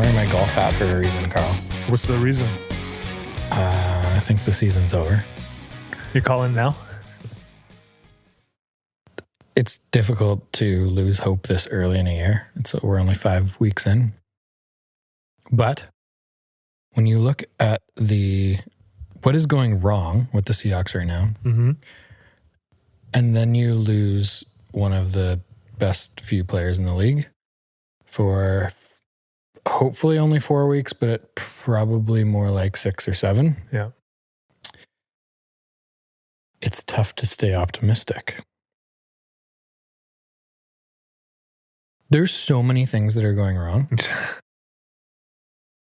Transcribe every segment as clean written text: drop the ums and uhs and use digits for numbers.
wearing my golf hat for a reason, Carl. What's the reason? I think the season's over. You're calling now? It's difficult to lose hope this early in a year. We're only 5 weeks in. But when you look at what is going wrong with the Seahawks right now, and then you lose one of the best few players in the league for hopefully only 4 weeks, but it probably more like 6 or 7. Yeah. It's tough to stay optimistic. There's so many things that are going wrong.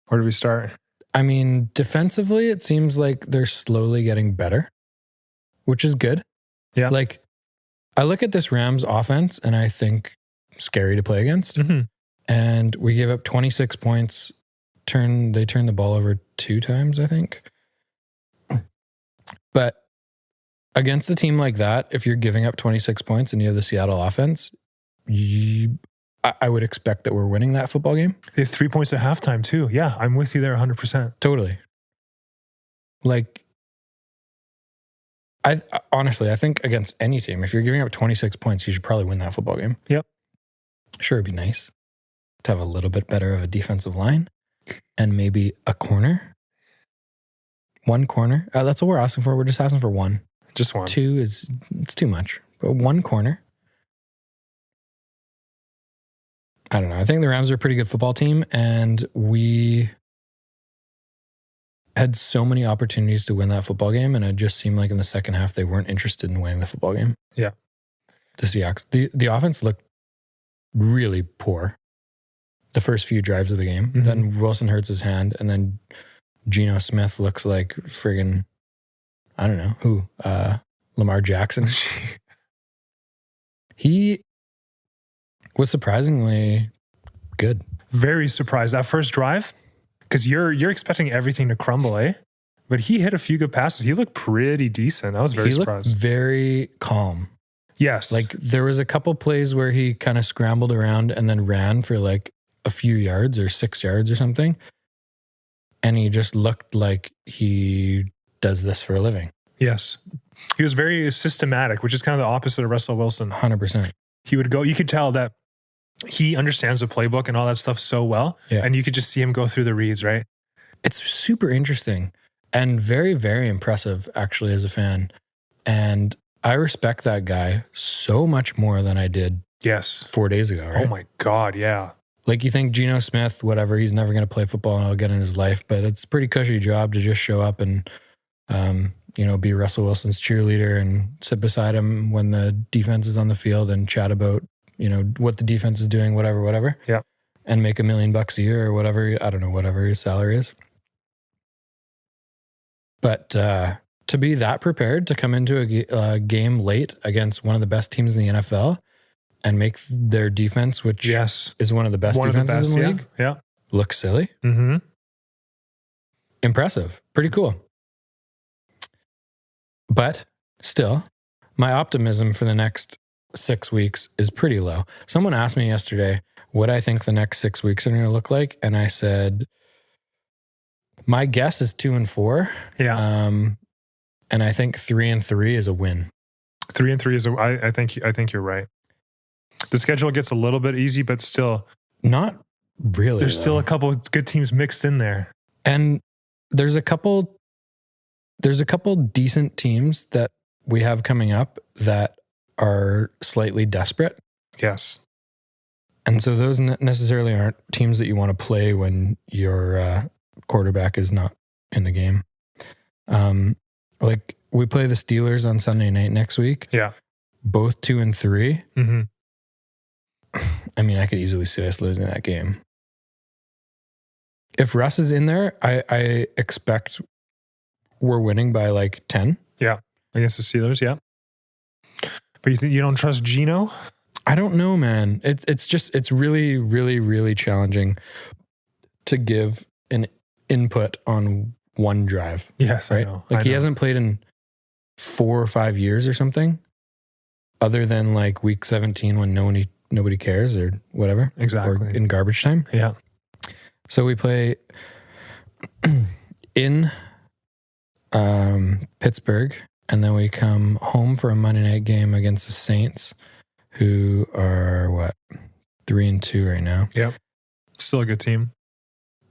Where do we start? I mean, defensively, it seems like they're slowly getting better, which is good. Yeah. Like, I look at this Rams offense and I think scary to play against. And we gave up 26 points. They turned the ball over 2 times, I think. But against a team like that, if you're giving up 26 points and you have the Seattle offense, I would expect that we're winning that football game. They have 3 points at halftime too. Yeah, I'm with you there 100%. Totally. Like, honestly, I think against any team, if you're giving up 26 points, you should probably win that football game. Yep. Sure, it'd be nice to have a little bit better of a defensive line and maybe a corner. 1 corner. That's what we're asking for. We're just asking for 1. Just 1. 2 it's too much. But 1 corner. I don't know. I think the Rams are a pretty good football team, and we had so many opportunities to win that football game, and it just seemed like in the second half they weren't interested in winning the football game. Yeah. The Seahawks. The offense looked really poor the first few drives of the game. Then Wilson hurts his hand, and then Geno Smith looks like friggin', I don't know who, Lamar Jackson. He was surprisingly good. Very surprised. That first drive, because you're expecting everything to crumble, eh? But he hit a few good passes. He looked pretty decent. I was very surprised. He looked very calm. Yes. Like, there was a couple plays where he kind of scrambled around and then ran for like a few yards or 6 yards or something. And he just looked like he does this for a living. Yes. He was very systematic, which is kind of the opposite of Russell Wilson. 100%. He would go, you could tell that he understands the playbook and all that stuff so well. Yeah. And you could just see him go through the reads, right? It's super interesting and very, very impressive, actually, as a fan. And I respect that guy so much more than I did 4 days ago, right? Oh my God, yeah. Like, you think Geno Smith, whatever, he's never going to play football and again in his life, but it's a pretty cushy job to just show up and, be Russell Wilson's cheerleader and sit beside him when the defense is on the field and chat about, what the defense is doing, whatever. Yeah. And make $1 million a year or whatever. I don't know, whatever his salary is. But to be that prepared to come into a game late against one of the best teams in the NFL and make their defense, which is one of the best defenses in the league, look silly. Impressive. Pretty cool. But still, my optimism for the next 6 weeks is pretty low. Someone asked me yesterday what I think the next 6 weeks are going to look like. And I said, my guess is 2-4. Yeah. And I think 3-3 is a win. 3-3 is I think you're right. The schedule gets a little bit easy, but still not really. There's still a couple of good teams mixed in there. And there's a couple decent teams that we have coming up that are slightly desperate. Yes. And so those necessarily aren't teams that you want to play when your quarterback is not in the game. Like, we play the Steelers on Sunday night next week. Yeah. Both 2-3. I mean, I could easily see us losing that game. If Russ is in there, I expect we're winning by like 10. Yeah. Against the Steelers, yeah. But you think you don't trust Geno? I don't know, man. It's really, really, really challenging to give an input on one drive. Yes, right? I know. Like, he hasn't played in 4 or 5 years or something, other than like week 17 when nobody cares or whatever. Exactly. Or in garbage time. Yeah. So we play in Pittsburgh, and then we come home for a Monday night game against the Saints, who are what, 3-2 right now. Yep. Still a good team.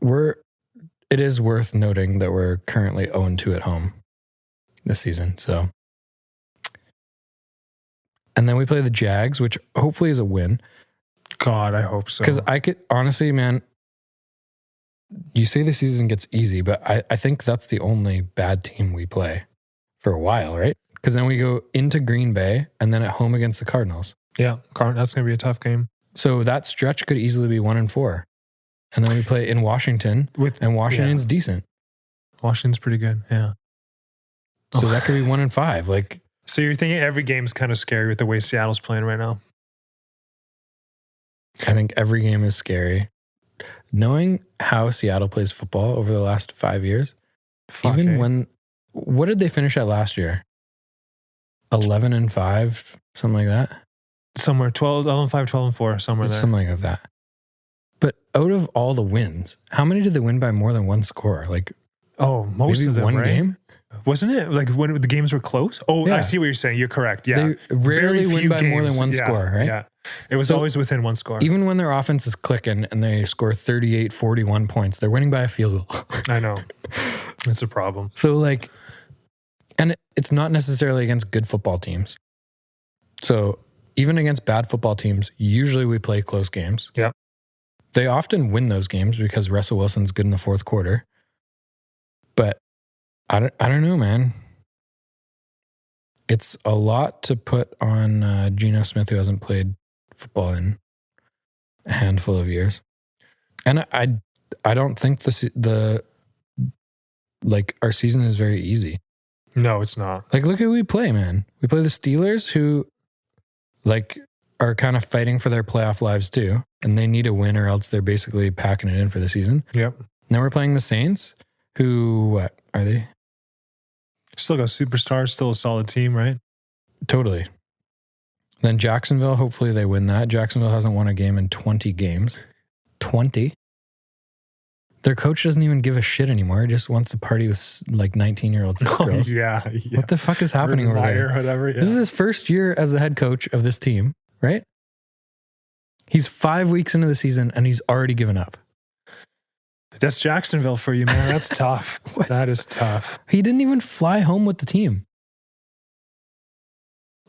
It is worth noting that we're currently 0-2 at home this season. So, and then we play the Jags, which hopefully is a win. God, I hope so. Because I could honestly, man, you say the season gets easy, but I think that's the only bad team we play for a while, right? Because then we go into Green Bay and then at home against the Cardinals. Yeah, that's going to be a tough game. So that stretch could easily be 1-4. And then we play in Washington, and Washington's decent. Washington's pretty good, yeah. So that could be 1-5. Like, so you're thinking every game's kind of scary with the way Seattle's playing right now? I think every game is scary. Knowing how Seattle plays football over the last 5 years, what did they finish at last year? 11-5, something like that? Somewhere 11-5, 12-4, somewhere there. Something like that. But out of all the wins, how many did they win by more than one score? Like, most of them, one right? game? Wasn't it like when the games were close? Oh, yeah. I see what you're saying. You're correct. Yeah. They rarely win by more than one score, right? Yeah. It was always within one score. Even when their offense is clicking and they score 38, 41 points, they're winning by a field goal. I know. It's a problem. So like, and it's not necessarily against good football teams. So even against bad football teams, usually we play close games. Yeah. They often win those games because Russell Wilson's good in the fourth quarter. But I don't know, man. It's a lot to put on Geno Smith, who hasn't played football in a handful of years. And I don't think our season is very easy. No, it's not. Like, look who we play, man. We play the Steelers, who like are kind of fighting for their playoff lives too, and they need a win or else they're basically packing it in for the season. Yep. And then we're playing the Saints, who, what are they? Still got superstars, still a solid team, right? Totally. Then Jacksonville, hopefully they win that. Jacksonville hasn't won a game in 20 games. 20? Their coach doesn't even give a shit anymore. He just wants to party with like 19-year-old girls. Yeah. What the fuck is happening over there? Whatever, yeah. This is his first year as the head coach of this team, right? He's 5 weeks into the season and he's already given up. That's Jacksonville for you, man. That's tough. That is tough. He didn't even fly home with the team.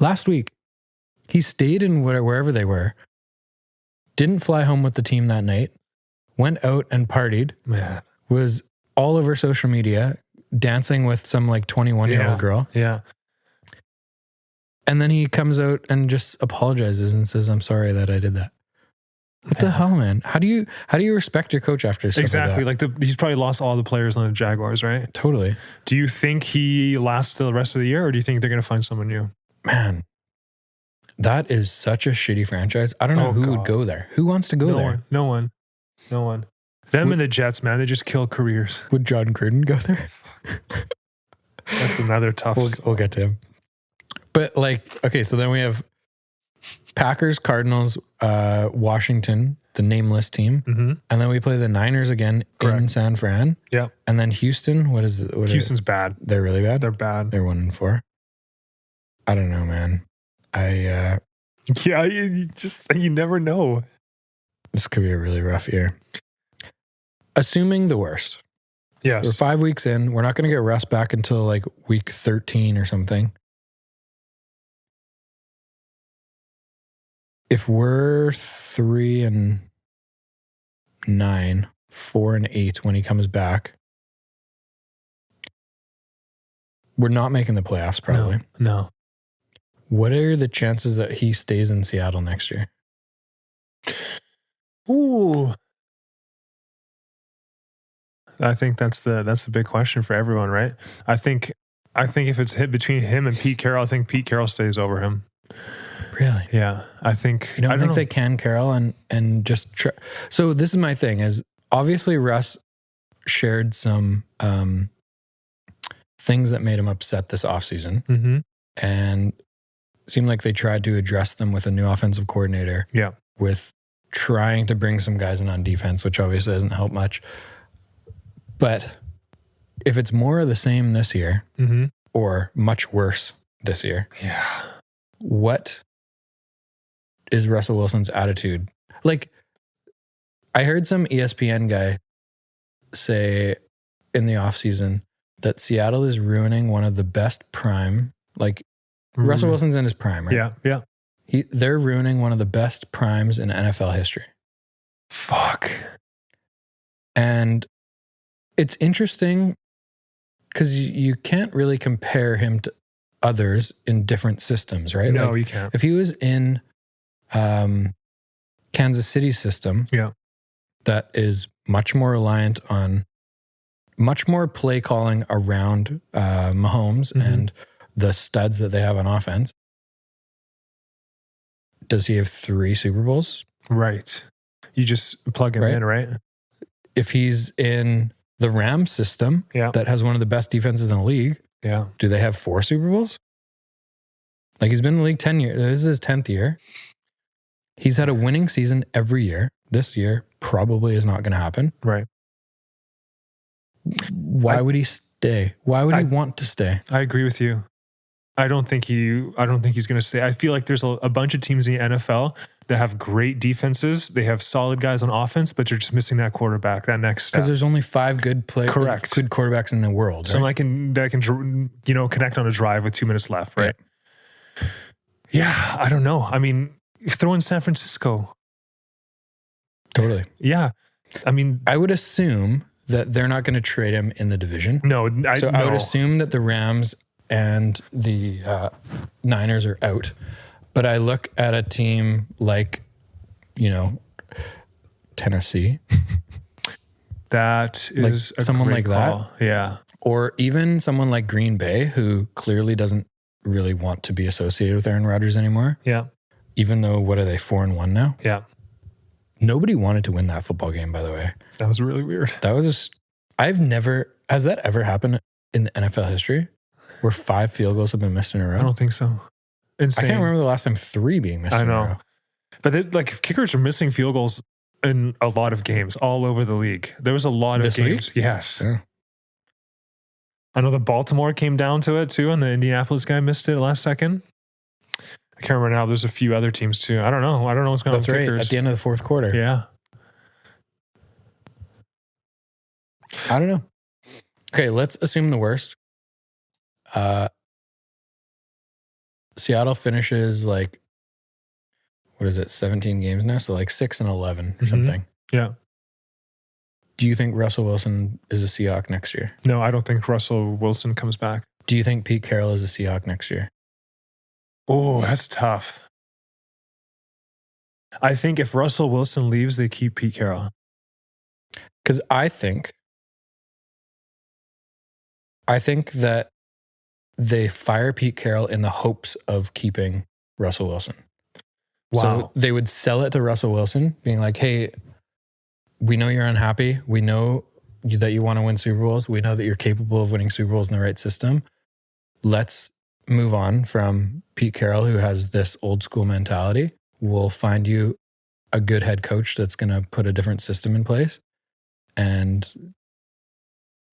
Last week, he stayed in wherever they were, didn't fly home with the team that night, went out and partied, man. Was all over social media, dancing with some like 21-year-old girl. Yeah. And then he comes out and just apologizes and says, "I'm sorry that I did that." What the hell, man? How do you respect your coach after stuff exactly like that? He's probably lost all the players on the Jaguars, right? Totally. Do you think he lasts the rest of the year, or do you think they're going to find someone new? Man, that is such a shitty franchise. I don't know who would go there. Who wants to go there? No one. Them and the Jets, man, they just kill careers. Would John Gruden go there? That's another tough. We'll get to him. But like, okay, so then we have Packers, Cardinals, Washington, the nameless team. Mm-hmm. And then we play the Niners again in San Fran. Yeah. And then Houston, what is it? Houston's bad. They're really bad? They're bad. They're 1-4. I don't know, man. Yeah, you never know. This could be a really rough year. Assuming the worst. Yes. We're 5 weeks in. We're not going to get Russ back until like week 13 or something. If we're 3-9, 4-8 when he comes back, we're not making the playoffs probably. No. What are the chances that he stays in Seattle next year? Ooh. I think that's the big question for everyone, right? I think if it's hit between him and Pete Carroll, I think Pete Carroll stays over him. Really? Yeah, I think. You don't think they can, Carroll, and just try. So this is my thing: is obviously Russ shared some things that made him upset this offseason, mm-hmm. and it seemed like they tried to address them with a new offensive coordinator. Yeah, with trying to bring some guys in on defense, which obviously doesn't help much. But if it's more of the same this year or much worse this year, what is Russell Wilson's attitude? Like, I heard some ESPN guy say in the offseason that Seattle is ruining one of the best prime, like Russell Wilson's in his prime, right? Yeah. They're ruining one of the best primes in NFL history. Fuck. And it's interesting because you can't really compare him to others in different systems, right? No, like, you can't. If he was in Kansas City system, that is much more reliant on much more play calling around Mahomes and the studs that they have on offense. Does he have 3 Super Bowls? Right. You just plug him in, right? If he's in the Rams system that has one of the best defenses in the league, do they have 4 Super Bowls? Like, he's been in the league 10 years. This is his 10th year. He's had a winning season every year. This year probably is not going to happen. Right. Why would he stay? Why would he want to stay? I agree with you. I don't think he's going to stay. I feel like there's a bunch of teams in the NFL that have great defenses. They have solid guys on offense, but you're just missing that quarterback, that next step. Because there's only 5 good quarterbacks in the world. Someone that can connect on a drive with 2 minutes left, right? Yeah, I don't know. I mean, throw in San Francisco. Totally. Yeah. I mean, I would assume that they're not going to trade him in the division. No. I would assume that the Rams and the Niners are out. But I look at a team like, Tennessee. That is like someone like call. That. Yeah. Or even someone like Green Bay, who clearly doesn't really want to be associated with Aaron Rodgers anymore. Yeah. Even though, what are they, 4-1 now? Yeah. Nobody wanted to win that football game, by the way. That was really weird. Has that ever happened in the NFL history where 5 field goals have been missed in a row? I don't think so. Insane. I can't remember the last time 3 being missed in a row. But kickers are missing field goals in a lot of games all over the league. There was a lot of games. Week? Yes. Yeah. I know the Baltimore came down to it too, and the Indianapolis guy missed it last second. I can't remember now. There's a few other teams too. I don't know what's going on with kickers. At the end of the 4th quarter. Yeah. I don't know. Okay, let's assume the worst. Seattle finishes 17 games now? So 6-11 or something. Yeah. Do you think Russell Wilson is a Seahawk next year? No, I don't think Russell Wilson comes back. Do you think Pete Carroll is a Seahawk next year? Oh, that's tough. I think if Russell Wilson leaves, they keep Pete Carroll. Because I think that they fire Pete Carroll in the hopes of keeping Russell Wilson. Wow. So they would sell it to Russell Wilson, being like, hey, we know you're unhappy. We know that you want to win Super Bowls. We know that you're capable of winning Super Bowls in the right system. Let's move on from Pete Carroll, who has this old school mentality. We'll find you a good head coach that's going to put a different system in place. And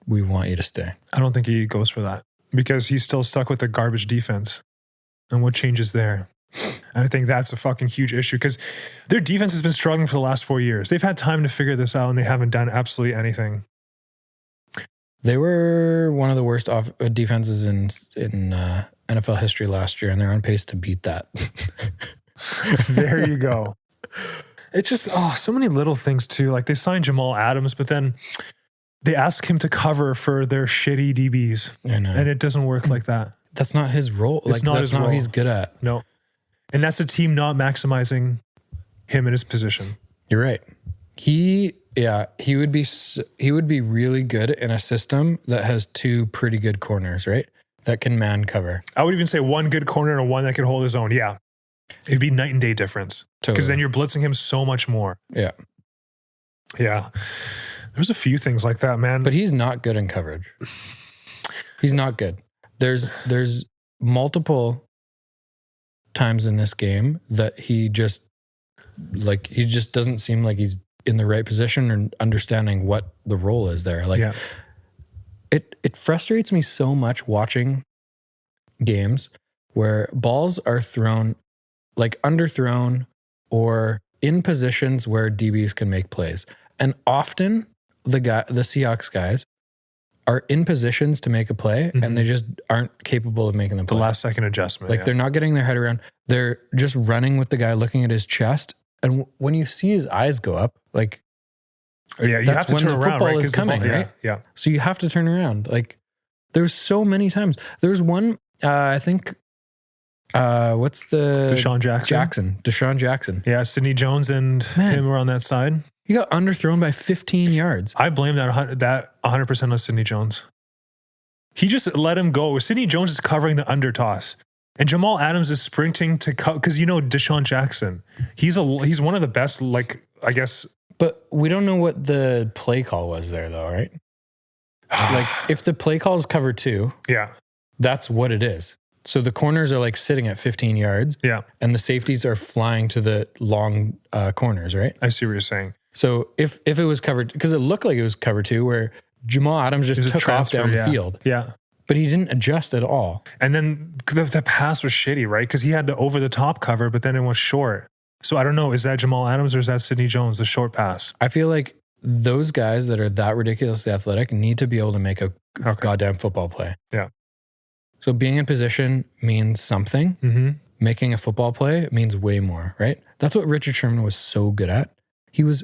we want you to stay. I don't think he goes for that because he's still stuck with the garbage defense. And what changes there? And I think that's a fucking huge issue because their defense has been struggling for the last 4 years. They've had time to figure this out and they haven't done absolutely anything. They were one of the worst defenses in NFL history last year, and they're on pace to beat that. There you go. It's just, so many little things too. Like they signed Jamal Adams, but then they ask him to cover for their shitty DBs. I know. And it doesn't work like that. That's not his role. That's not what he's good at. No. And that's a team not maximizing him in his position. You're right. He would be really good in a system that has 2 pretty good corners, right? That can man cover. I would even say 1 good corner and 1 that could hold his own. Yeah. It'd be night and day difference. Because then you're blitzing him so much more. Yeah. Yeah. There's a few things like that, man. But he's not good in coverage. He's not good. There's multiple times in this game that he just like he just doesn't seem like he's in the right position and understanding what the role is there. Like it frustrates me so much watching games where balls are thrown, like underthrown or in positions where DBs can make plays. And often the Seahawks guys are in positions to make a play and they just aren't capable of making the play. The last second adjustment. Like they're not getting their head around. They're just running with the guy looking at his chest. And when you see his eyes go up, like, you have that's to when turn the around, football right? is coming, right? Yeah. So you have to turn around. Like there's so many times. There's one, I think, what's the Deshaun Jackson. Deshaun Jackson. Yeah, Sidney Jones and him were on that side. He got underthrown by 15 yards. I blame that 100% on Sidney Jones. He just let him go. Sidney Jones is covering the under toss. And Jamal Adams is sprinting to because Deshaun Jackson. He's one of the best, like, I guess. But we don't know what the play call was there though, right? Like if the play call is cover 2, that's what it is. So the corners are like sitting at 15 yards. Yeah. And the safeties are flying to the long corners, right? I see what you're saying. So if it was covered, because it looked like it was cover 2 where Jamal Adams just took off down the field. Yeah. But he didn't adjust at all. And then the pass was shitty, right? Because he had the over the top cover, but then it was short. So I don't know. Is that Jamal Adams or is that Sidney Jones, the short pass? I feel like those guys that are that ridiculously athletic need to be able to make a goddamn football play. Yeah. So being in position means something. Mm-hmm. Making a football play means way more, right? That's what Richard Sherman was so good at. He was,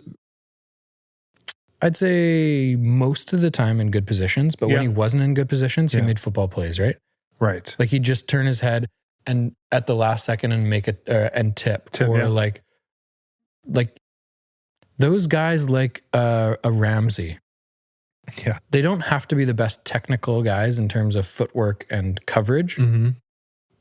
I'd say, most of the time in good positions, but when he wasn't in good positions, he made football plays, right? Right. Like he'd just turn his head and at the last second and make it and tip or like those guys like a Ramsey. Yeah. They don't have to be the best technical guys in terms of footwork and coverage,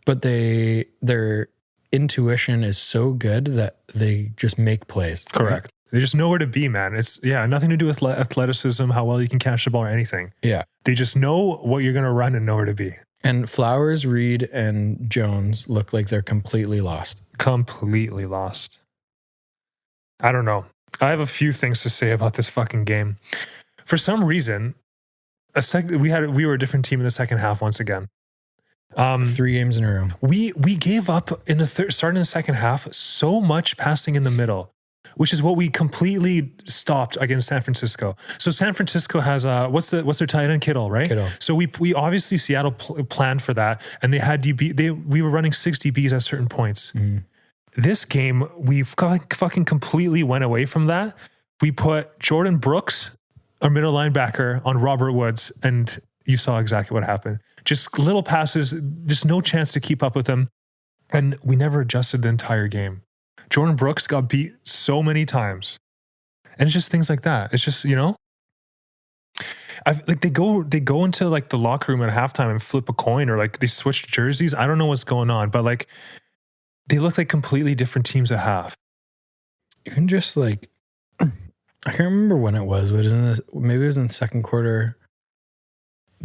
but their intuition is so good that they just make plays. Correct. Right? They just know where to be, man. It's nothing to do with athleticism, how well you can catch the ball or anything. Yeah. They just know what you're going to run and know where to be. And Flowers, Reed, and Jones look like they're completely lost. Completely lost. I don't know. I have a few things to say about this fucking game. For some reason, we were a different team in the second half once again. 3 games in a row. We gave up in the starting in the second half so much passing in the middle, which is what we completely stopped against San Francisco. So San Francisco has what's their tight end? Kittle, right? Kittle. So we obviously Seattle planned for that, and they had we were running 6 DBs at certain points. This game we fucking completely went away from that. We put Jordan Brooks, our middle linebacker, on Robert Woods, and you saw exactly what happened. Just little passes, just no chance to keep up with them, and we never adjusted the entire game. Jordan Brooks got beat so many times. And it's just things like that. It's just, like they go into like the locker room at halftime and flip a coin, or like they switch jerseys. I don't know what's going on, but like they look like completely different teams at half. Even just like, I can't remember when it was, but maybe it was in the second quarter.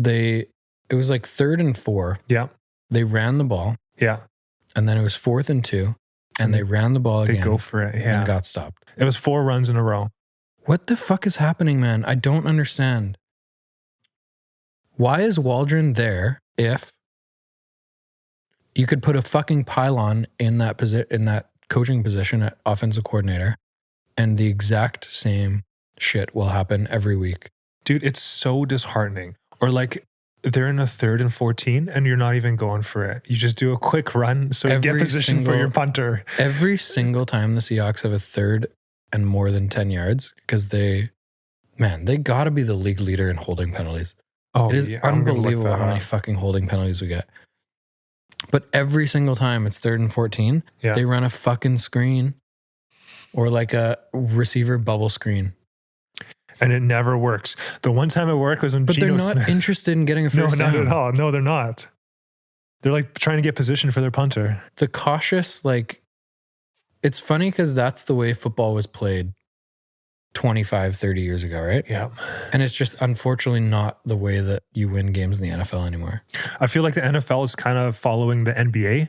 It was like 3rd and 4. Yeah. They ran the ball. Yeah. And then it was 4th and 2. And they ran the ball again. They go for it. Yeah. And got stopped. It was 4 runs in a row. What the fuck is happening, man? I don't understand. Why is Waldron there if you could put a fucking pylon in that coaching position at offensive coordinator, and the exact same shit will happen every week? Dude, it's so disheartening. Or like they're in a 3rd and 14 and you're not even going for it. You just do a quick run so you get position for your punter. Every single time the Seahawks have a 3rd and more than 10 yards, because they got to be the league leader in holding penalties. Oh, it is unbelievable how many fucking holding penalties we get. But every single time it's 3rd and 14, they run a fucking screen or like a receiver bubble screen. And it never works. The one time it worked was when Geno Smith. But they're not interested in getting a first down. No, not at all. No, they're not. They're like trying to get position for their punter. The cautious, like, it's funny because that's the way football was played 25, 30 years ago, right? Yeah. And it's just unfortunately not the way that you win games in the NFL anymore. I feel like the NFL is kind of following the NBA,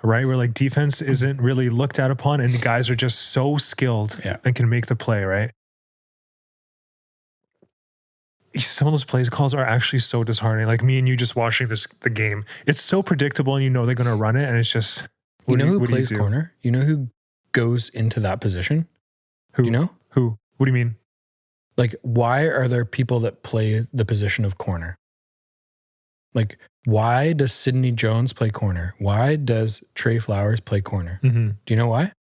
right? Where like defense isn't really looked at upon and the guys are just so skilled and can make the play, right? Some of those plays calls are actually so disheartening. Like me and you just watching the game. It's so predictable and you know they're going to run it and it's just... You know who plays corner? You know who goes into that position? Who? Do you know? Who? What do you mean? Like, why are there people that play the position of corner? Like, why does Sidney Jones play corner? Why does Trey Flowers play corner? Mm-hmm. Do you know why?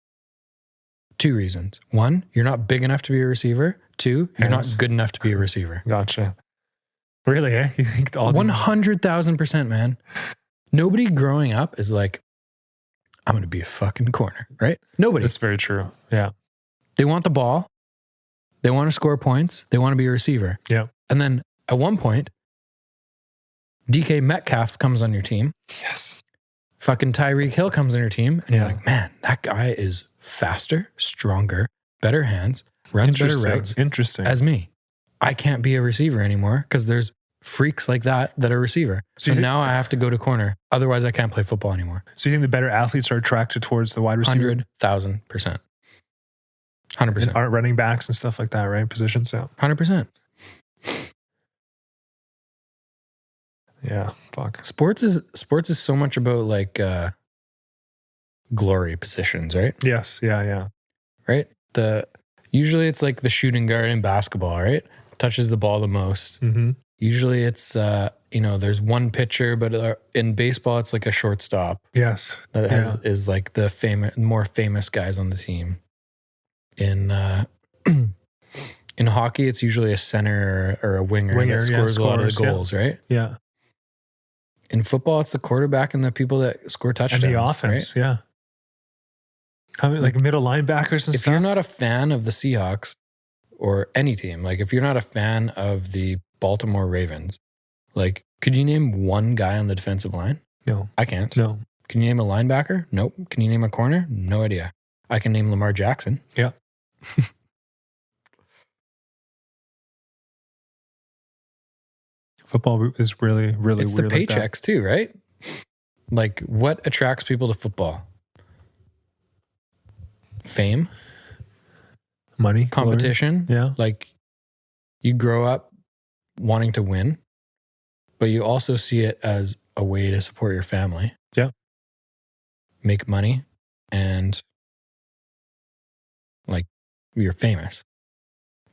2 reasons. 1, you're not big enough to be a receiver. 2, you're not good enough to be a receiver. Gotcha. Really, eh? You think 100,000%, man. Nobody growing up is like, I'm going to be a fucking corner, right? Nobody. That's very true. Yeah. They want the ball. They want to score points. They want to be a receiver. Yeah. And then at one point, DK Metcalf comes on your team. Yes. Fucking Tyreek Hill comes on your team. And you're like, man, that guy is faster, stronger, better hands, runs better routes. Interesting. As me. I can't be a receiver anymore because there's freaks like that are receiver. So now I have to go to corner. Otherwise, I can't play football anymore. So you think the better athletes are attracted towards the wide receiver? 100,000%. 100%. And aren't running backs and stuff like that, right? Positions, yeah. 100%. Yeah, fuck. Sports is so much about like glory positions, right? Yes, yeah. Right? Usually it's like the shooting guard in basketball, right? Touches the ball the most. Mm-hmm. Usually it's there's one pitcher, but in baseball it's like a shortstop. Yes, that is like the more famous guys on the team. In in hockey, it's usually a center or a winger that scores a lot of the goals, right? Yeah. In football, it's the quarterback and the people that score touchdowns. And the offense, right? Yeah. I mean, like middle linebackers and stuff. If you're not a fan of the Seahawks or any team, like if you're not a fan of the Baltimore Ravens, like could you name one guy on the defensive line? No. I can't. No. Can you name a linebacker? Nope. Can you name a corner? No idea. I can name Lamar Jackson. Yeah. Football is really, really it's weird. It's the paychecks too, right? Like what attracts people to football? Fame, money, competition. Glory. Yeah. Like you grow up wanting to win, but you also see it as a way to support your family. Yeah. Make money and like you're famous.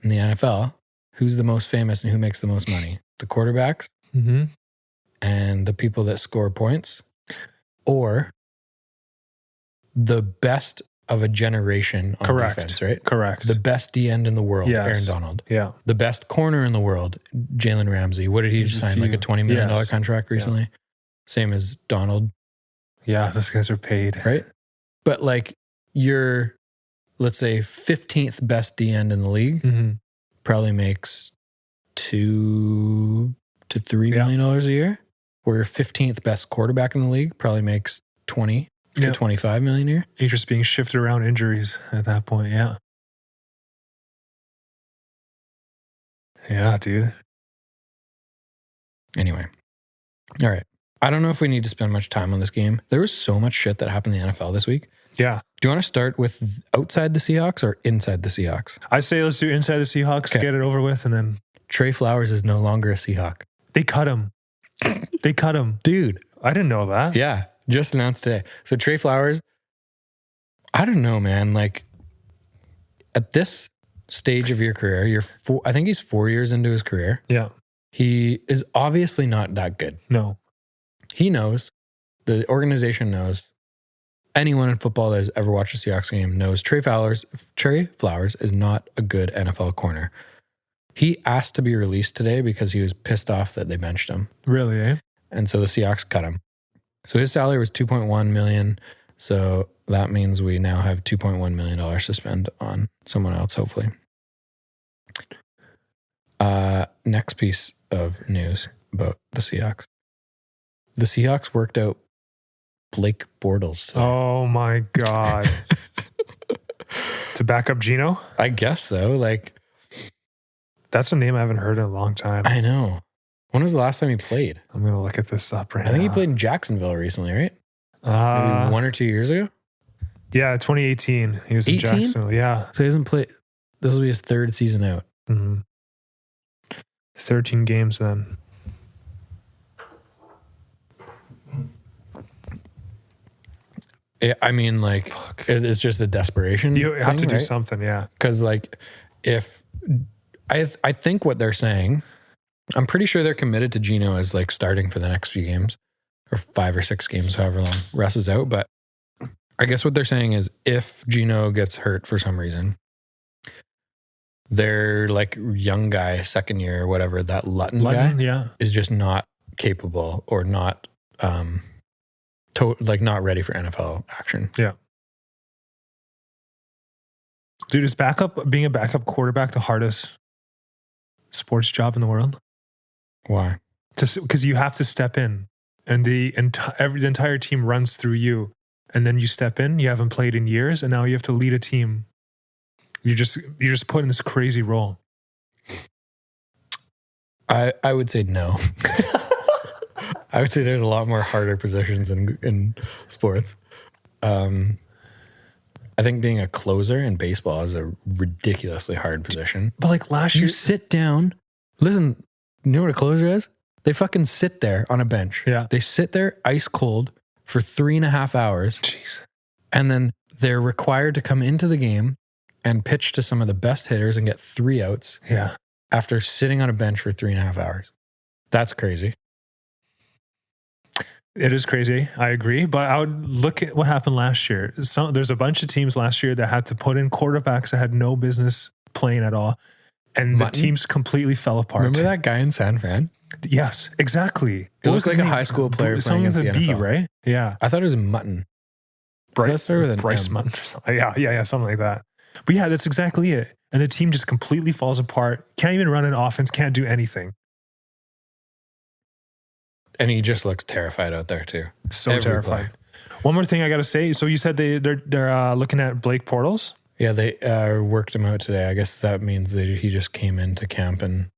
In the NFL, who's the most famous and who makes the most money? The quarterbacks and the people that score points, or the best of a generation on defense, right? Correct. The best D end in the world, Aaron Donald. Yeah. The best corner in the world, Jalen Ramsey. What did he just sign? Like a $20 million contract recently? Yeah. Same as Donald. Yeah, those guys are paid. Right? But like your, let's say, 15th best D end in the league probably makes $2 to $3 million a year, where your 15th best quarterback in the league probably makes 20 to 25 million a year. You're just being shifted around injuries at that point. Yeah. Yeah, dude. Anyway. All right. I don't know if we need to spend much time on this game. There was so much shit that happened in the NFL this week. Yeah. Do you want to start with outside the Seahawks or inside the Seahawks? I say let's do inside the Seahawks, get it over with, and then... Trey Flowers is no longer a Seahawk. They cut him. They cut him. Dude. I didn't know that. Yeah. Just announced today. So Trey Flowers, I don't know, man. Like, at this stage of your career, I think he's 4 years into his career. Yeah. He is obviously not that good. No. He knows. The organization knows. Anyone in football that has ever watched a Seahawks game knows Trey Flowers is not a good NFL corner. He asked to be released today because he was pissed off that they benched him. Really, eh? And so the Seahawks cut him. So his salary was $2.1 million. So that means we now have $2.1 million to spend on someone else, hopefully. Next piece of news about the Seahawks. The Seahawks worked out Blake Bortles today. Oh my God. To back up Geno? I guess so. Like, that's a name I haven't heard in a long time. I know. When was the last time he played? I'm going to look at this up right now. I think he played in Jacksonville recently, right? Maybe 1 or 2 years ago. Yeah, 2018. He was in 18? Jacksonville. Yeah. So he hasn't played. This will be his 3rd season out. 13 games then. I mean, like, it's just a desperation. You have to do right? something, yeah. Because, like, if I think what they're saying, I'm pretty sure they're committed to Geno as like starting for the next few games, or 5 or 6 games, however long Russ is out. But I guess what they're saying is if Geno gets hurt for some reason, their like young guy, second year or whatever, that Lutton guy is just not capable or not not ready for NFL action. Yeah. Dude, is being a backup quarterback the hardest sports job in the world? Why? Because you have to step in, and the entire team runs through you, and then you step in. You haven't played in years, and now you have to lead a team. You're just put in this crazy role. I would say no. I would say there's a lot more harder positions in sports. I think being a closer in baseball is a ridiculously hard position. But like last year, you sit down. Listen, you know what a closer is? They fucking sit there on a bench. Yeah. They sit there ice cold for 3.5 hours. Jeez. And then they're required to come into the game and pitch to some of the best hitters and get 3 outs. Yeah. After sitting on a bench for 3.5 hours. That's crazy. It is crazy. I agree. But I would look at what happened last year. There's a bunch of teams last year that had to put in quarterbacks that had no business playing at all. And the teams completely fell apart. Remember that guy in San Fran? Yes, exactly. It looks like a high school player playing against the NFL. Right? Yeah. I thought it was Mutton. Bryce Mutton or something. Yeah, something like that. But yeah, that's exactly it. And the team just completely falls apart. Can't even run an offense. Can't do anything. And he just looks terrified out there too. So terrified. One more thing I got to say. So you said they're looking at Blake Bortles? Yeah, they worked him out today. I guess that means he just came into camp and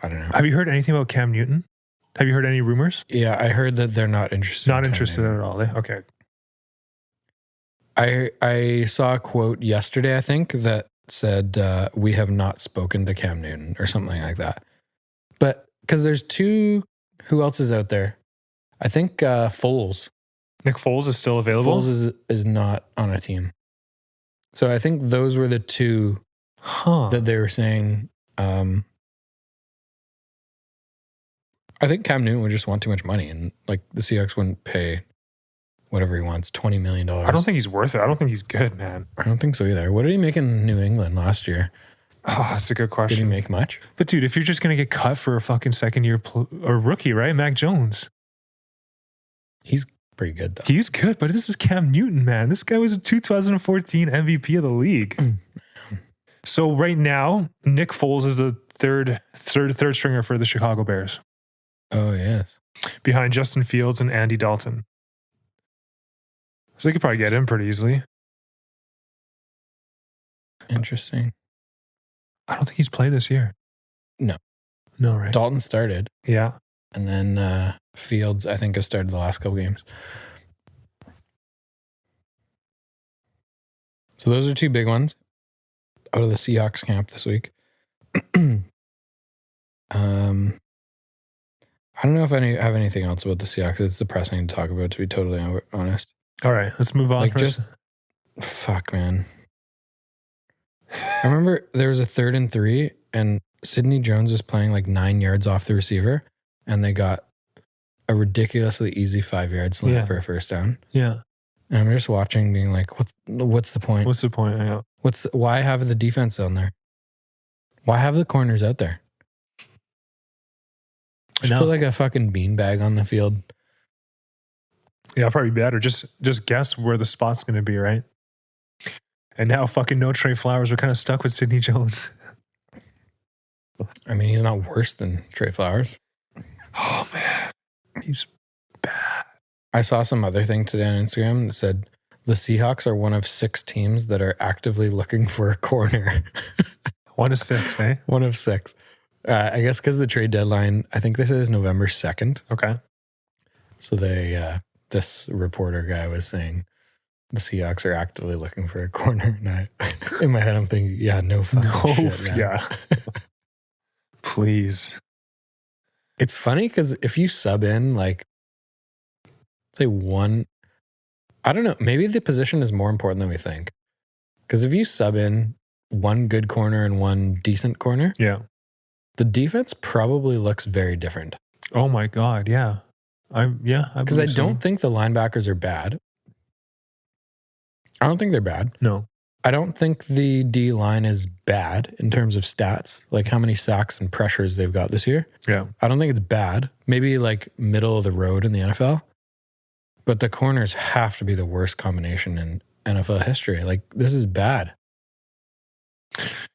I don't know. Have you heard anything about Cam Newton? Have you heard any rumors? Yeah, I heard that they're not interested. Not interested at all. Okay. I saw a quote yesterday, I think, that said, we have not spoken to Cam Newton or something like that. But because there's 2, who else is out there? I think Foles. Nick Foles is still available? Foles is not on a team. So I think those were the 2 that they were saying. I think Cam Newton would just want too much money, and like the Seahawks wouldn't pay whatever he wants, $20 million. I don't think he's worth it. I don't think he's good, man. I don't think so either. What did he make in New England last year? Oh, that's a good question. Did he make much? But dude, if you're just going to get cut for a fucking second year or rookie, right? Mac Jones. He's pretty good though. He's good, but this is Cam Newton, man. This guy was a 2014 MVP of the league. So right now, Nick Foles is a third stringer for the Chicago Bears. Oh, yes. Behind Justin Fields and Andy Dalton. So they could probably get him pretty easily. Interesting. I don't think he's played this year. No. No, right? Dalton started. Yeah. And then Fields, I think, has started the last couple games. So those are 2 big ones out of the Seahawks camp this week. I don't know if I have anything else about the Seahawks. It's depressing to talk about, to be totally honest. All right, let's move on. Like fuck, man. I remember there was a 3rd and 3, and Sidney Jones was playing like 9 yards off the receiver, and they got a ridiculously easy 5-yard slant for a first down. Yeah. And I'm just watching, being like, what's the point? What's the point? Yeah. Why have the defense on there? Why have the corners out there? Just put like a fucking beanbag on the field. Yeah, probably better. Just guess where the spot's going to be, right? And now fucking no Trey Flowers. We're kind of stuck with Sidney Jones. I mean, he's not worse than Trey Flowers. Oh, man. He's bad. I saw some other thing today on Instagram that said the Seahawks are one of 6 teams that are actively looking for a corner. 1 of 6, eh? 1 of 6. I guess because the trade deadline, I think this is November 2nd. Okay. So they're this reporter guy was saying the Seahawks are actively looking for a corner. And in my head, I'm thinking, yeah, no fucking shit, man. Yeah. Please. It's funny because if you sub in like, say one, I don't know, maybe the position is more important than we think. Because if you sub in one good corner and one decent corner, Yeah. the defense probably looks very different. Oh my God. Yeah. Because I don't think the linebackers are bad. I don't think they're bad. No. I don't think the D line is bad in terms of stats, like how many sacks and pressures they've got this year. Yeah. I don't think it's bad. Maybe like middle of the road in the NFL. But the corners have to be the worst combination in NFL history. Like, this is bad.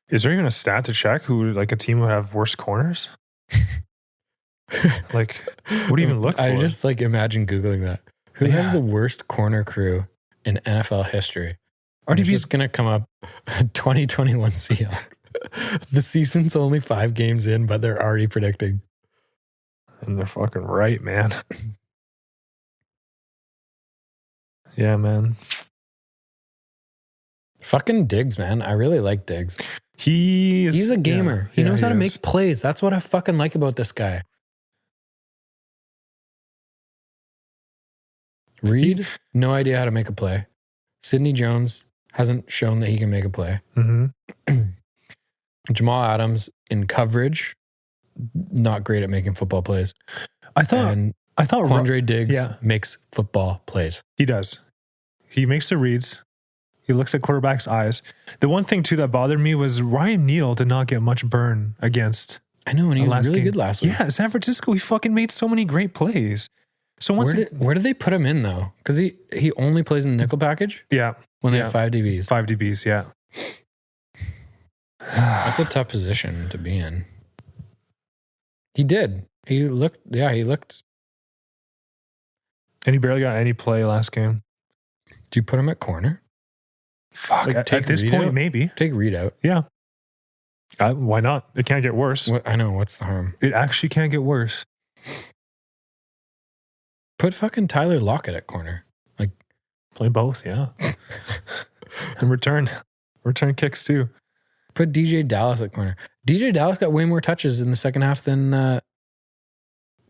Is there even a stat to check who like a team would have worse corners? Like, what do you even look for? I just like imagine Googling that. Who has the worst corner crew in NFL history? It's just going to come up 2021 Seahawks. The season's only 5 games in, but they're already predicting. And they're fucking right, man. Yeah, man. Fucking Diggs, man. I really like Diggs. He's a gamer. He knows how to make plays. That's what I fucking like about this guy. Reed, no idea how to make a play. Sidney Jones hasn't shown that he can make a play. Mm-hmm. Jamal Adams in coverage, not great at making football plays. I thought Quandre Diggs makes football plays. He does. He makes the reads. He looks at quarterback's eyes. The one thing too that bothered me was Ryan Neal did not get much burn against. I know, and he was really good last week. Yeah, San Francisco, he fucking made so many great plays. So where did they put him in though? Because he only plays in the nickel package. Yeah, when they have 5 DBs. 5 DBs, yeah. That's a tough position to be in. He did. He looked. And he barely got any play last game. Do you put him at corner? Fuck. Like, at this point, maybe. Take Reed out. Yeah. Why not? It can't get worse. I know. What's the harm? It actually can't get worse. Put fucking Tyler Lockett at corner. Like, play both, yeah. And return kicks too. Put DJ Dallas at corner. DJ Dallas got way more touches in the second half than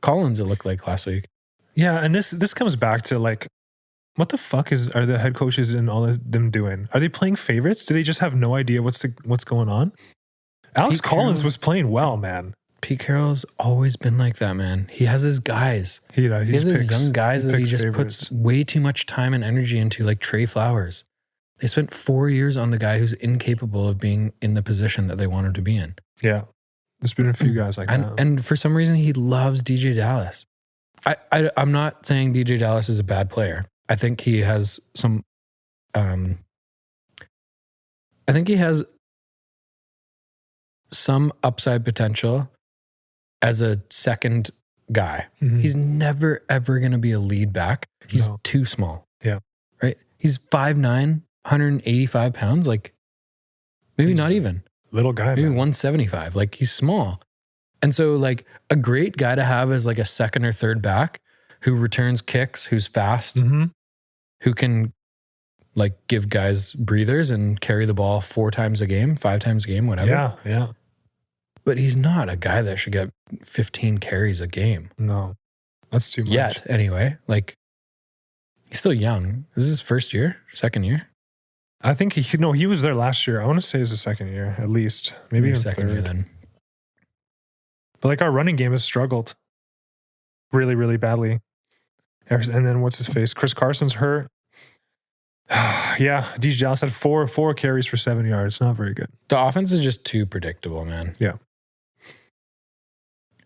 Collins, it looked like last week. Yeah, and this comes back to like, what the fuck are the head coaches and all of them doing? Are they playing favorites? Do they just have no idea what's going on? Alex Collins was playing well, man. Pete Carroll's always been like that, man. He has his guys. He has his young guys that he just puts way too much time and energy into, like Trey Flowers. They spent 4 years on the guy who's incapable of being in the position that they want him to be in. Yeah. There's been a few guys like that. And for some reason, he loves DJ Dallas. I'm not saying DJ Dallas is a bad player. I think he has some... I think he has some upside potential as a second guy. Mm-hmm. He's never, ever going to be a lead back. He's too small. Yeah. Right? He's 5'9", 185 pounds. Like, maybe not even. Little guy, maybe man. 175. Like, he's small. And so, like, a great guy to have as, like, a second or third back who returns kicks, who's fast, mm-hmm. who can, like, give guys breathers and carry the ball 4 times a game, 5 times a game, whatever. Yeah, yeah. But he's not a guy that should get 15 carries a game. No, that's too much. Yet, anyway. Like, he's still young. This is his first year? Second year? I think he was there last year. I want to say it's his second year, at least. Maybe even second year then. But like our running game has struggled really, really badly. And then what's his face? Chris Carson's hurt. Yeah, DJ Dallas had four carries for 7 yards. Not very good. The offense is just too predictable, man. Yeah.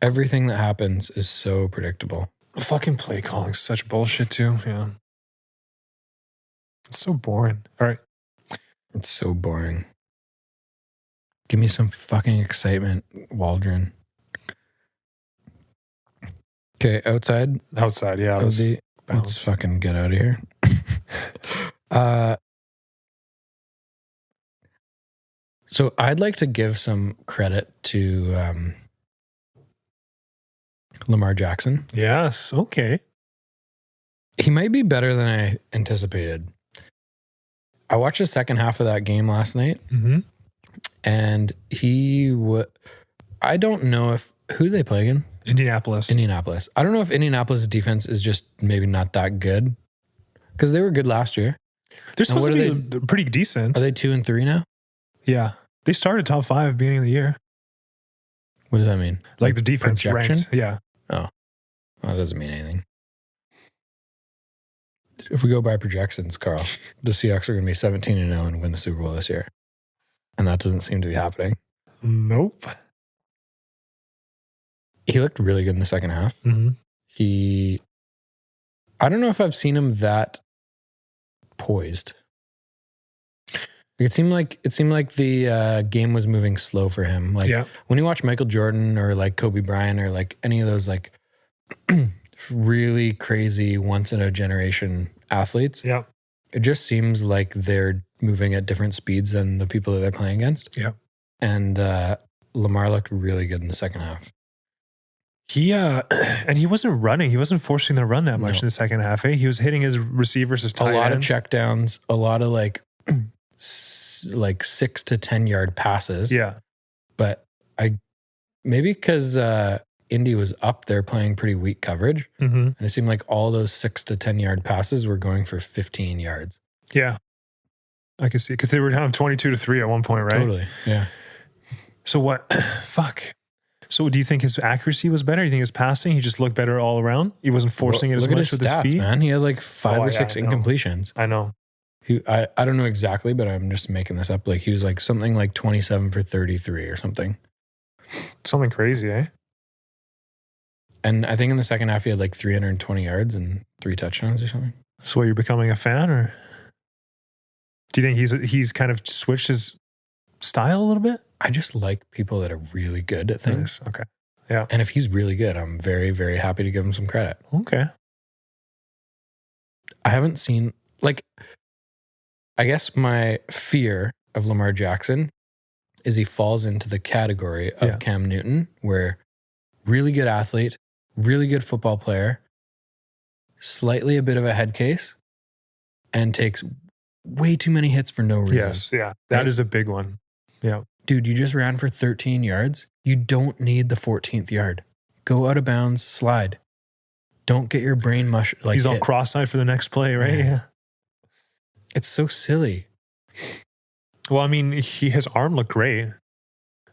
Everything that happens is so predictable. Fucking play calling, such bullshit too. Yeah. It's so boring. All right. It's so boring. Give me some fucking excitement, Waldron. Okay, outside. Outside, yeah. Let's fucking get out of here. So I'd like to give some credit to Lamar Jackson. Yes, okay. He might be better than I anticipated. I watched the second half of that game last night, and I don't know who they play again? Indianapolis. I don't know if Indianapolis' defense is just maybe not that good, because they were good last year. They're supposed to be pretty decent. Are they 2-3 now? Yeah. They started top 5 beginning of the year. What does that mean? Like the defense projection? ranked. Yeah. Oh, well, that doesn't mean anything. If we go by projections, Carl, the Seahawks are going to be 17-0 and win the Super Bowl this year. And that doesn't seem to be happening. Nope. He looked really good in the second half. I don't know if I've seen him that poised. It seemed like the game was moving slow for him. Like when you watch Michael Jordan or like Kobe Bryant or like any of those like really crazy once in a generation athletes, it just seems like they're moving at different speeds than the people that they're playing against. And Lamar looked really good in the second half. And he wasn't running. He wasn't forcing the run that much in the second half. He was hitting his receivers as tight end. A lot of checkdowns, a lot of like 6 to 10 yard passes. Yeah. But maybe because Indy was up there playing pretty weak coverage. And it seemed like all those 6 to 10 yard passes were going for 15 yards. Yeah. I can see, because they were down 22-3 at one point, right? Totally. Yeah. So what? Fuck. So do you think his accuracy was better? Do you think his passing, he just looked better all around? He wasn't forcing it as much with his feet? Man. He had like 5 or 6 incompletions. I know. I don't know exactly, but I'm just making this up. Like he was like something like 27 for 33 or something. Something crazy, eh? And I think in the second half he had like 320 yards and 3 touchdowns or something. So you're becoming a fan, or do you think he's kind of switched his style a little bit? I just like people that are really good at things. Okay. Yeah. And if he's really good, I'm very, very happy to give him some credit. Okay. I haven't seen, like, I guess my fear of Lamar Jackson is he falls into the category of Cam Newton, where really good athlete, really good football player, slightly a bit of a head case, and takes way too many hits for no reason. Yes, yeah. That is a big one. Yeah. Dude, you just ran for 13 yards. You don't need the 14th yard. Go out of bounds, slide. Don't get your brain mush. Like he's all cross-eyed for the next play, right? Yeah. It's so silly. Well, I mean, his arm looked great.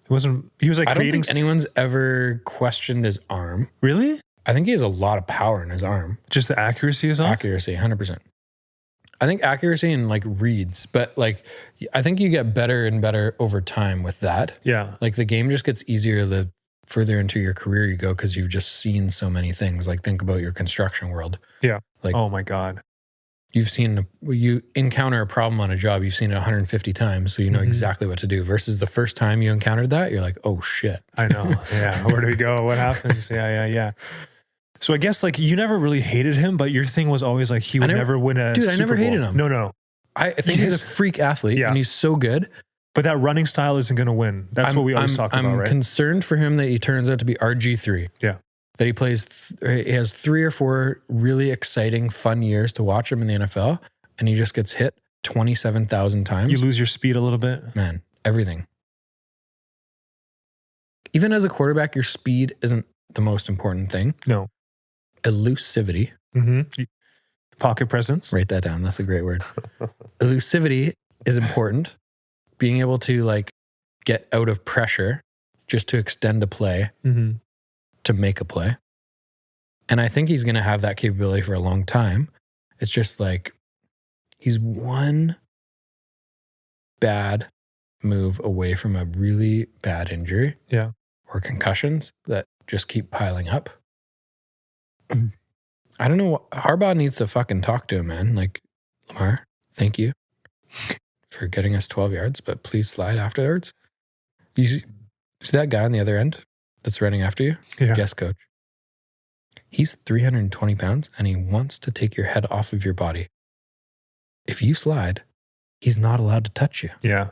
He was like I don't creating... think anyone's ever questioned his arm. Really? I think he has a lot of power in his arm. Just the accuracy is off? Accuracy, 100%. I think accuracy and like reads, but like I think you get better and better over time with that. Yeah. Like the game just gets easier the further into your career you go, because you've just seen so many things. Like think about your construction world. Yeah. Like, oh my God. You encounter a problem on a job, you've seen it 150 times, so you know exactly what to do, versus the first time you encountered that, you're like, oh shit. I know. Yeah. Where do we go? What happens? Yeah. So I guess like you never really hated him, but your thing was always like he would never win a Dude, Super I never Bowl. hated him. No. I think he's a freak athlete and he's so good. But that running style isn't going to win. That's what we always talk about, right? I'm concerned for him that he turns out to be RG3. Yeah. That he plays, he has 3 or 4 really exciting, fun years to watch him in the NFL, and he just gets hit 27,000 times. You lose your speed a little bit. Man, everything. Even as a quarterback, your speed isn't the most important thing. No. Elusivity. Pocket presence. Write that down. That's a great word. Elusivity is important. Being able to like get out of pressure just to extend a play, to make a play. And I think he's going to have that capability for a long time. It's just like he's one bad move away from a really bad injury. Yeah. Or concussions that just keep piling up. I don't know. Harbaugh needs to fucking talk to him, man. Like, Lamar, thank you for getting us 12 yards, but please slide afterwards. You see that guy on the other end that's running after you? Yeah. Guest coach. He's 320 pounds and he wants to take your head off of your body. If you slide, he's not allowed to touch you. Yeah.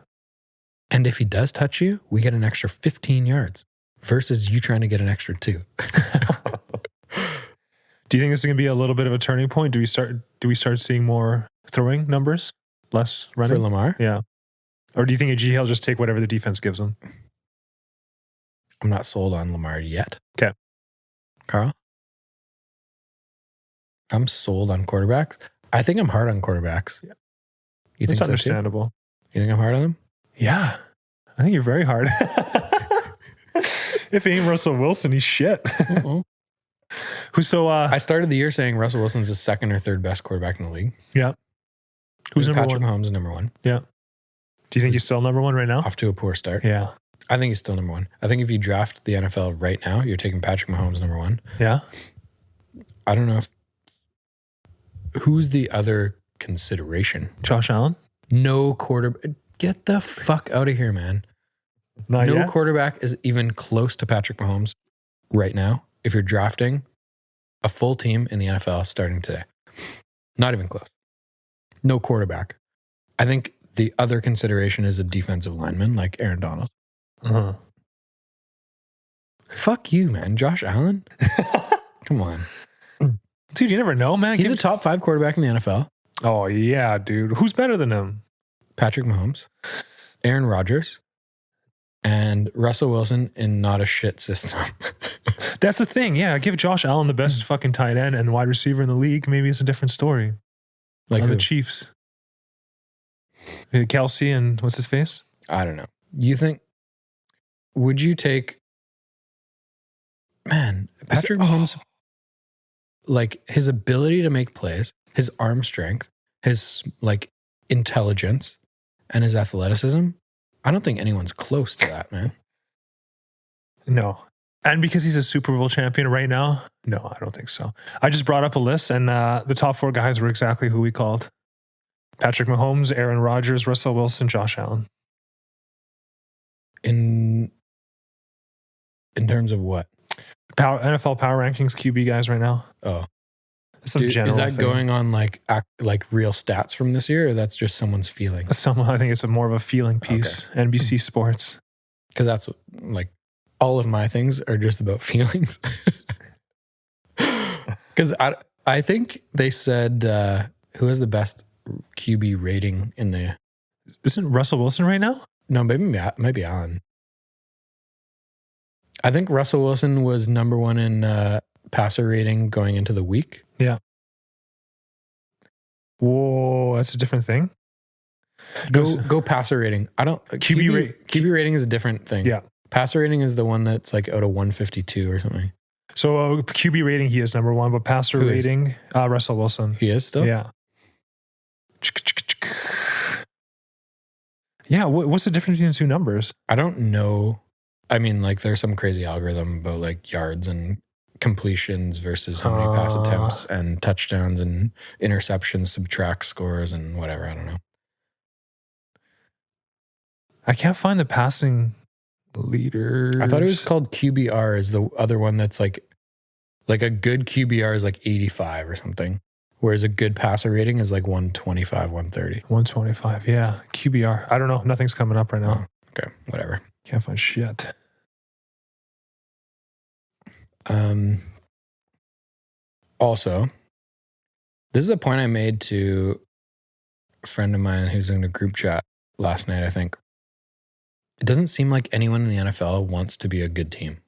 And if he does touch you, we get an extra 15 yards versus you trying to get an extra 2. Do you think this is going to be a little bit of a turning point? Do we start seeing more throwing numbers, less running for Lamar? Yeah. Or do you think he'll just take whatever the defense gives him? I'm not sold on Lamar yet. Okay. Carl? I'm sold on quarterbacks. I think I'm hard on quarterbacks. Yeah. You think That's so understandable. Too? You think I'm hard on them? Yeah. I think you're very hard. If it ain't Russell Wilson, he's shit. I started the year saying Russell Wilson's the second or third best quarterback in the league. Yeah. Who's number Patrick one? Mahomes is number one. Yeah. Do you think he's still number one right now? Off to a poor start. Yeah. I think he's still number one. I think if you draft the NFL right now, you're taking Patrick Mahomes number one. Yeah. I don't know who's the other consideration. Josh Allen? No quarterback. Get the fuck out of here, man. Not no yet? quarterback is even close to Patrick Mahomes right now if you're drafting a full team in the NFL starting today. Not even close. No quarterback. I think the other consideration is a defensive lineman like Aaron Donald. Uh-huh. Fuck you, man. Josh Allen? Come on. Dude, you never know, man. He's a top 5 quarterback in the NFL. Oh, yeah, dude. Who's better than him? Patrick Mahomes, Aaron Rodgers, and Russell Wilson in not a shit system. That's the thing. Yeah, give Josh Allen the best fucking tight end and wide receiver in the league. Maybe it's a different story. Like the Chiefs. Kelsey and what's his face? I don't know. You think, would you take, man, Patrick Mahomes, like his ability to make plays, his arm strength, his like intelligence, and his athleticism? I don't think anyone's close to that, man. No. And because he's a Super Bowl champion right now? No, I don't think so. I just brought up a list and the top 4 guys were exactly who we called. Patrick Mahomes, Aaron Rodgers, Russell Wilson, Josh Allen. In terms of what? NFL power rankings, QB guys right now. Oh. Some general is that thing. going on like real stats from this year, or that's just someone's feeling? I think it's more of a feeling piece. Okay. NBC Sports. Because that's what, like, all of my things are just about feelings. Because I think they said who has the best QB rating in the... Isn't Russell Wilson right now? No, maybe Allen. I think Russell Wilson was number 1 in passer rating going into the week. Yeah. Whoa, that's a different thing. Go passer rating. I don't... QB rating is a different thing. Yeah. Passer rating is the one that's like out of 152 or something. So QB rating, he is number 1, but passer rating, Russell Wilson. He is still? Yeah. Yeah, what's the difference between the two numbers? I don't know. I mean, like, there's some crazy algorithm about like yards and completions versus how many pass attempts and touchdowns and interceptions subtract scores and whatever. I don't know. I can't find the passing leader. I thought it was called QBR is the other one that's like a good QBR is like 85 or something. Whereas a good passer rating is like 125, 130. 125, yeah. QBR. I don't know. Nothing's coming up right now. Oh, okay, whatever. Can't find shit. Also, this is a point I made to a friend of mine who's in a group chat last night, I think. It doesn't seem like anyone in the NFL wants to be a good team.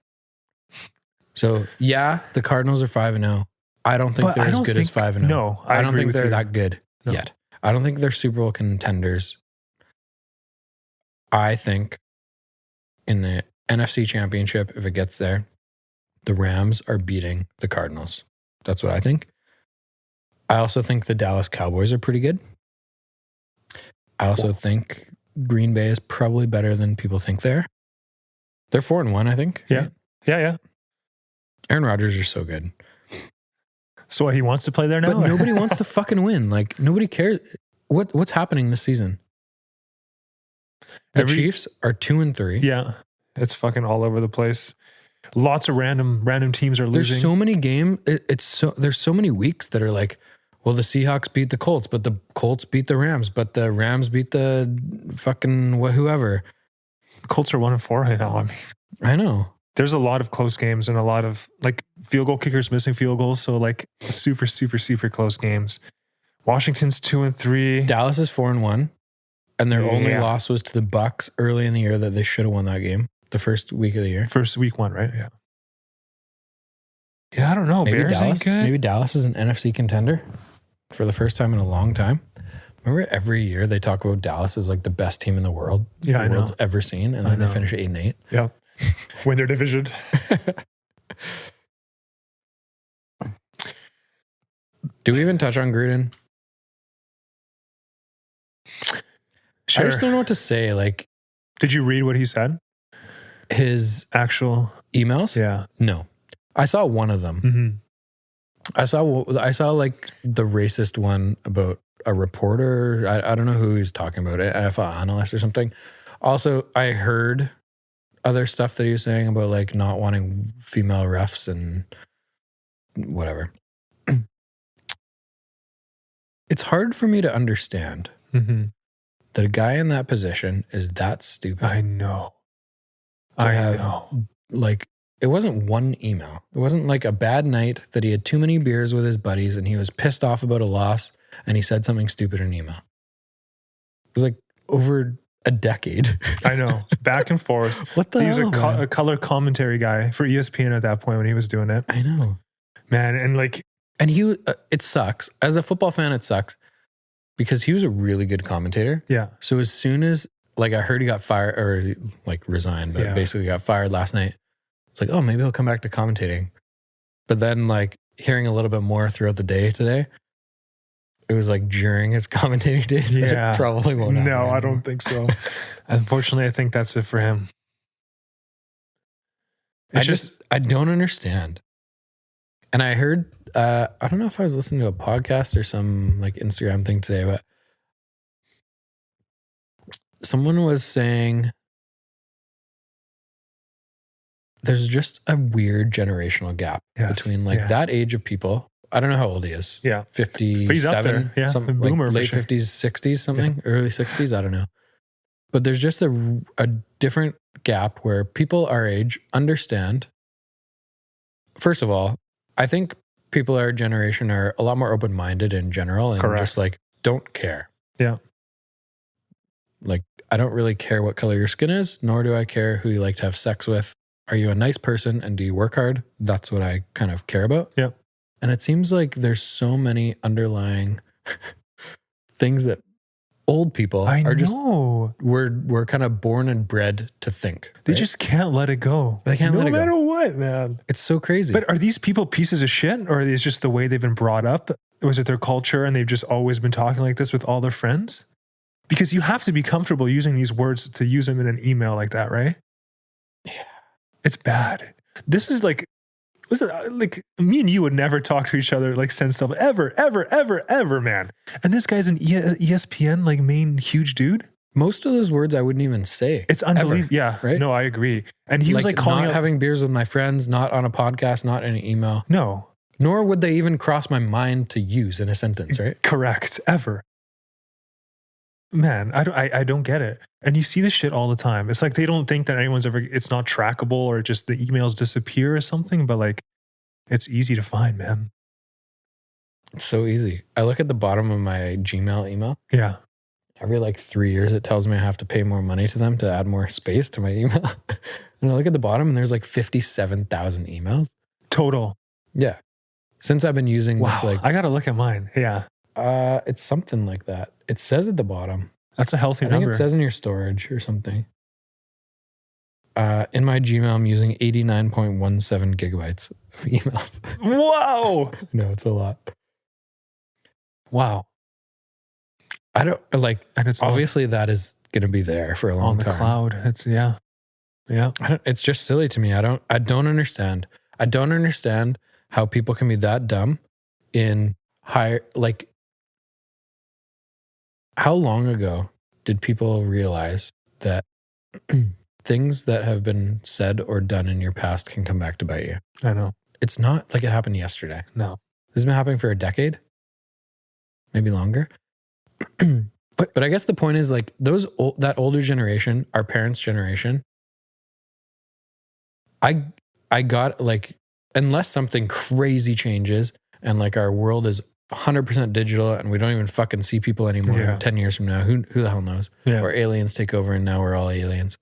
So, yeah, the Cardinals are 5-0. I don't think they're as good as 5-0. No, I don't think they're that good No. yet. I don't think they're Super Bowl contenders. I think in the NFC Championship, if it gets there, the Rams are beating the Cardinals. That's what I think. I also think the Dallas Cowboys are pretty good. I also think Green Bay is probably better than people think they are. They're 4-1, I think. Yeah. Yeah. Aaron Rodgers is so good. So he wants to play there now? But nobody wants to fucking win. Like, nobody cares. What's happening this season? The Chiefs are 2-3. Yeah. It's fucking all over the place. Lots of random teams are losing. There's so many games. There's so many weeks that are like, well, the Seahawks beat the Colts, but the Colts beat the Rams, but the Rams beat the fucking whoever. The Colts are 1-4 right now. I mean, I know. there's a lot of close games and a lot of like field goal kickers missing field goals. So like super, super, super close games. Washington's 2-3. Dallas is 4-1, and their only loss was to the Bucks early in the year that they should have won that game. The first week of the year. First week one, right? Yeah. Yeah, I don't know. Maybe Bears Dallas. ain't good. Maybe Dallas is an NFC contender for the first time in a long time. Remember, every year they talk about Dallas as like the best team in the world. Yeah, the world's ever seen, and then they finish 8-8. Yeah, win their division. Do we even touch on Gruden? Sure. I just don't know what to say. Like, did you read what he said? His actual emails? Yeah. No, I saw one of them. Mm-hmm. I saw like the racist one about a reporter. I don't know who he's talking about, an NFL analyst or something. Also, I heard other stuff that he was saying about like not wanting female refs and whatever. It's hard for me to understand that a guy in that position is that stupid. I know. Like, it wasn't one email. It wasn't like a bad night that he had too many beers with his buddies and he was pissed off about a loss and he said something stupid in an email. It was like over a decade. I know. Back and forth. What the hell? He was man? a color commentary guy for ESPN at that point when he was doing it. I know. Man, and like... And he, it sucks. As a football fan, it sucks because he was a really good commentator. Yeah. So as soon as, like, I heard he got fired or like resigned, but basically got fired last night. It's like, oh, maybe he'll come back to commentating. But then, like, hearing a little bit more throughout the day today, it was like during his commentating days. Yeah. That it probably won't happen No, anymore. I don't think so. Unfortunately, I think that's it for him. I don't understand. And I heard, I don't know if I was listening to a podcast or some like Instagram thing today, but someone was saying there's just a weird generational gap between like that age of people. I don't know how old he is. Yeah. 57. But he's up there. Yeah. Something Boomer like late for sure. 50s, 60s, something, early 60s. I don't know. But there's just a different gap where people our age understand. First of all, I think people our generation are a lot more open-minded in general and just like don't care. Yeah. Like, I don't really care what color your skin is, nor do I care who you like to have sex with. Are you a nice person and do you work hard? That's what I kind of care about. Yeah. And it seems like there's so many underlying things that old people are just, we're kind of born and bred to think. They just can't let it go. They can't let it go. No matter what, man. It's so crazy. But are these people pieces of shit, or is it just the way they've been brought up? Was it their culture and they've just always been talking like this with all their friends? Because you have to be comfortable using these words to use them in an email like that, right? Yeah. It's bad. This is like, listen, like me and you would never talk to each other, like send stuff ever, man. And this guy's an ESPN, like main huge dude. Most of those words I wouldn't even say. It's unbelievable. Yeah. Right? No, I agree. And he was like calling not out, having beers with my friends, not on a podcast, not in an email. No. Nor would they even cross my mind to use in a sentence, right? Correct. Ever. Man, I don't get it. And you see this shit all the time. It's like they don't think that anyone's ever, it's not trackable or just the emails disappear or something, but like it's easy to find, man. It's so easy. I look at the bottom of my Gmail email. Yeah. Every like 3 years, it tells me I have to pay more money to them to add more space to my email. And I look at the bottom and there's like 57,000 emails. Total. Yeah. Since I've been using this, like, I got to look at mine. Yeah. It's something like that. It says at the bottom. That's a healthy number. I think it says in your storage or something. In my Gmail, I'm using 89.17 gigabytes of emails. Wow. No, it's a lot. Wow. I don't like, and it's obviously that is going to be there for a long time. On the cloud. It's yeah. It's just silly to me. I don't understand. I don't understand how people can be that dumb in higher, like, how long ago did people realize that things that have been said or done in your past can come back to bite you? I know. It's not like it happened yesterday. No. This has been happening for a decade, maybe longer. But I guess the point is, like, that older generation, our parents' generation, I got like, unless something crazy changes and like our world is 100% digital and we don't even fucking see people anymore 10 years from now, who the hell knows? Yeah. Or aliens take over and now we're all aliens.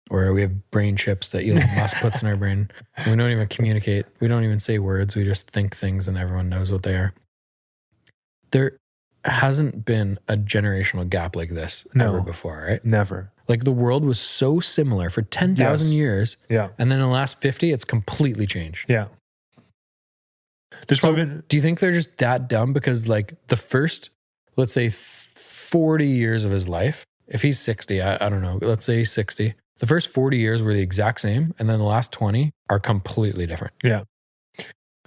Or we have brain chips that Elon Musk puts in our brain. We don't even communicate. We don't even say words. We just think things and everyone knows what they are. There hasn't been a generational gap like this ever before, right? Never. Like the world was so similar for 10,000 years. Yeah. And then in the last 50, it's completely changed. Yeah. Do you think they're just that dumb? Because like the first, let's say 40 years of his life, if he's 60, I don't know, let's say he's 60. The first 40 years were the exact same. And then the last 20 are completely different. Yeah.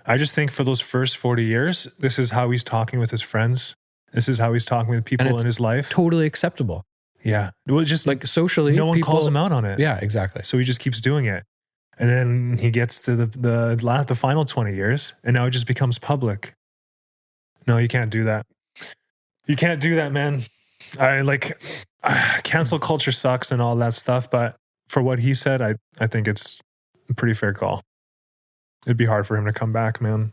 I just think for those first 40 years, this is how he's talking with his friends. This is how he's talking with people in his life. Totally acceptable. Yeah. Well, just like socially, no one calls him out on it. Yeah, exactly. So he just keeps doing it. And then he gets to the final 20 years and now it just becomes public. No, you can't do that. You can't do that, man. Cancel culture sucks and all that stuff. But for what he said, I think it's a pretty fair call. It'd be hard for him to come back, man.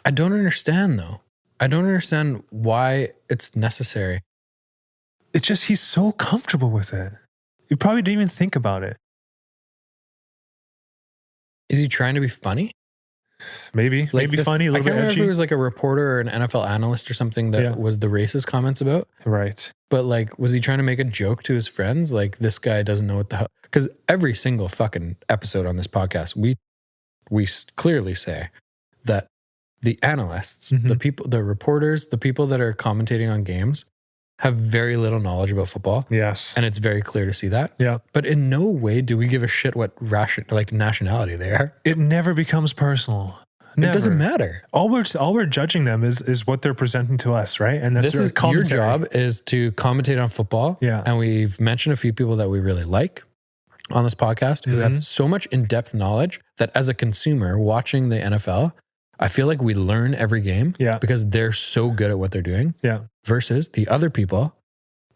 I don't understand though. I don't understand why it's necessary. It's just, he's so comfortable with it. You probably didn't even think about it. Is he trying to be funny? Maybe. Like maybe funny, a little I can't bit remember edgy. if it was like a reporter or an NFL analyst or something that was the racist comments about. Right. But like, was he trying to make a joke to his friends? Like, this guy doesn't know what the hell. Because every single fucking episode on this podcast, we clearly say that the analysts, the people, the reporters, the people that are commentating on games have very little knowledge about football. Yes. And it's very clear to see that. Yeah. But in no way do we give a shit what nationality they are. It never becomes personal. Never. It doesn't matter. All we're judging them is what they're presenting to us, right? And that's your job is to commentate on football. Yeah. And we've mentioned a few people that we really like on this podcast who have so much in-depth knowledge that as a consumer watching the NFL, I feel like we learn every game because they're so good at what they're doing. Yeah. Versus the other people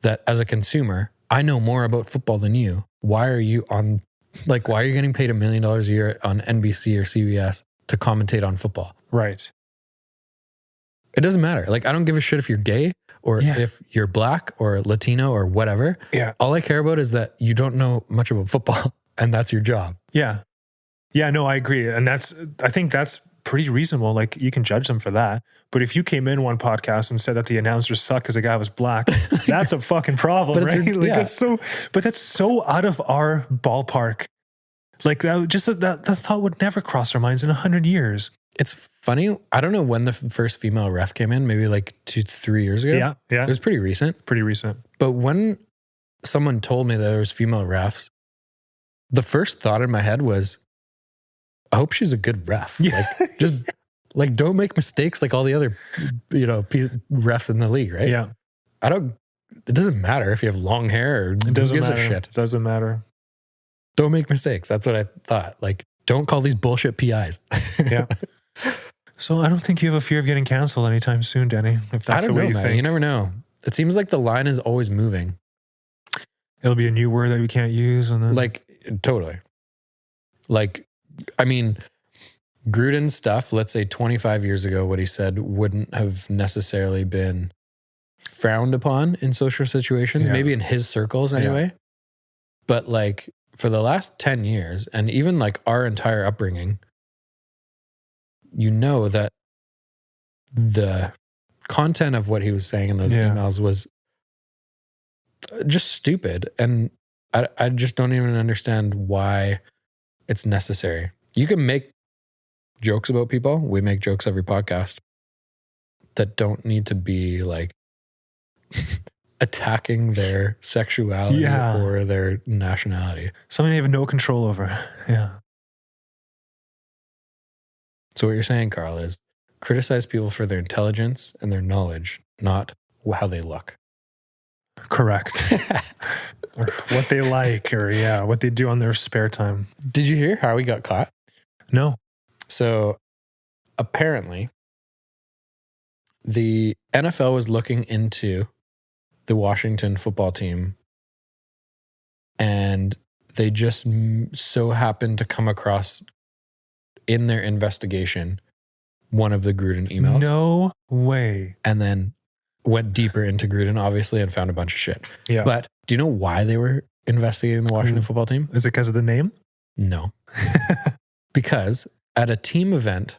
that as a consumer, I know more about football than you. Why are you getting paid $1 million a year on NBC or CBS to commentate on football? Right. It doesn't matter. Like, I don't give a shit if you're gay or if you're black or Latino or whatever. Yeah. All I care about is that you don't know much about football and that's your job. Yeah. Yeah, no, I agree. And I think that's pretty reasonable. Like, you can judge them for that. But if you came in one podcast and said that the announcers suck because the guy was black, that's a fucking problem, right? That's so out of our ballpark. Like, that thought would never cross our minds in 100 years. It's funny. I don't know when the first female ref came in, maybe like 2-3 years ago. Yeah. Yeah. It was pretty recent. But when someone told me that there was female refs, the first thought in my head was, I hope she's a good ref. Yeah. Like, just like, don't make mistakes like all the other, refs in the league, right? Yeah. It doesn't matter if you have long hair or it doesn't gives matter. a shit. It doesn't matter. Don't make mistakes. That's what I thought. Like, don't call these bullshit PIs. Yeah. So I don't think you have a fear of getting canceled anytime soon, Denny. If that's the way you think. You never know. It seems like the line is always moving. It'll be a new word that we can't use. And then... Like, totally. Like, I mean, Gruden's stuff, let's say 25 years ago, what he said wouldn't have necessarily been frowned upon in social situations, maybe in his circles anyway. Yeah. But like for the last 10 years and even like our entire upbringing, that the content of what he was saying in those emails was just stupid. And I just don't even understand why it's necessary. You can make jokes about people. We make jokes every podcast that don't need to be like attacking their sexuality or their nationality. Something they have no control over. Yeah. So what you're saying, Carl, is criticize people for their intelligence and their knowledge, not how they look. Correct. Or what they like, or what they do on their spare time. Did you hear how he got caught? No. So apparently the NFL was looking into the Washington football team and they just so happened to come across in their investigation one of the Gruden emails. No way. And then went deeper into Gruden, obviously, and found a bunch of shit. Yeah. But do you know why they were investigating the Washington football team? Is it because of the name? No. Because at a team event,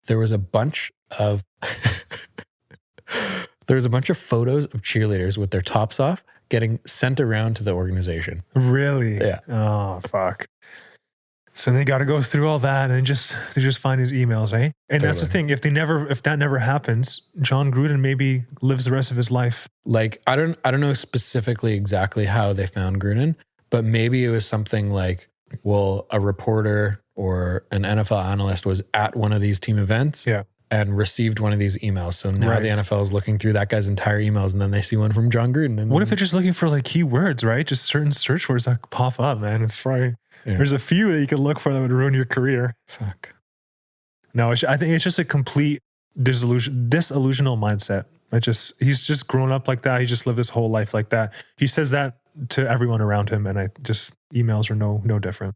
there was a bunch of photos of cheerleaders with their tops off getting sent around to the organization. Really? Yeah. Oh, fuck. So they got to go through all that and they just find his emails, eh? And that's the thing. If that never happens, John Gruden maybe lives the rest of his life. Like, I don't know specifically exactly how they found Gruden, but maybe it was something like, well, a reporter or an NFL analyst was at one of these team events and received one of these emails. So now the NFL is looking through that guy's entire emails, and then they see one from John Gruden. And what if they're just lthink for like keywords, right? Just certain search words that pop up, man. It's probably... Yeah. There's a few that you can look for that would ruin your career. Fuck. No, I think it's just a complete disillusional mindset. He's just grown up like that. He just lived his whole life like that. He says that to everyone around him, and emails are no different.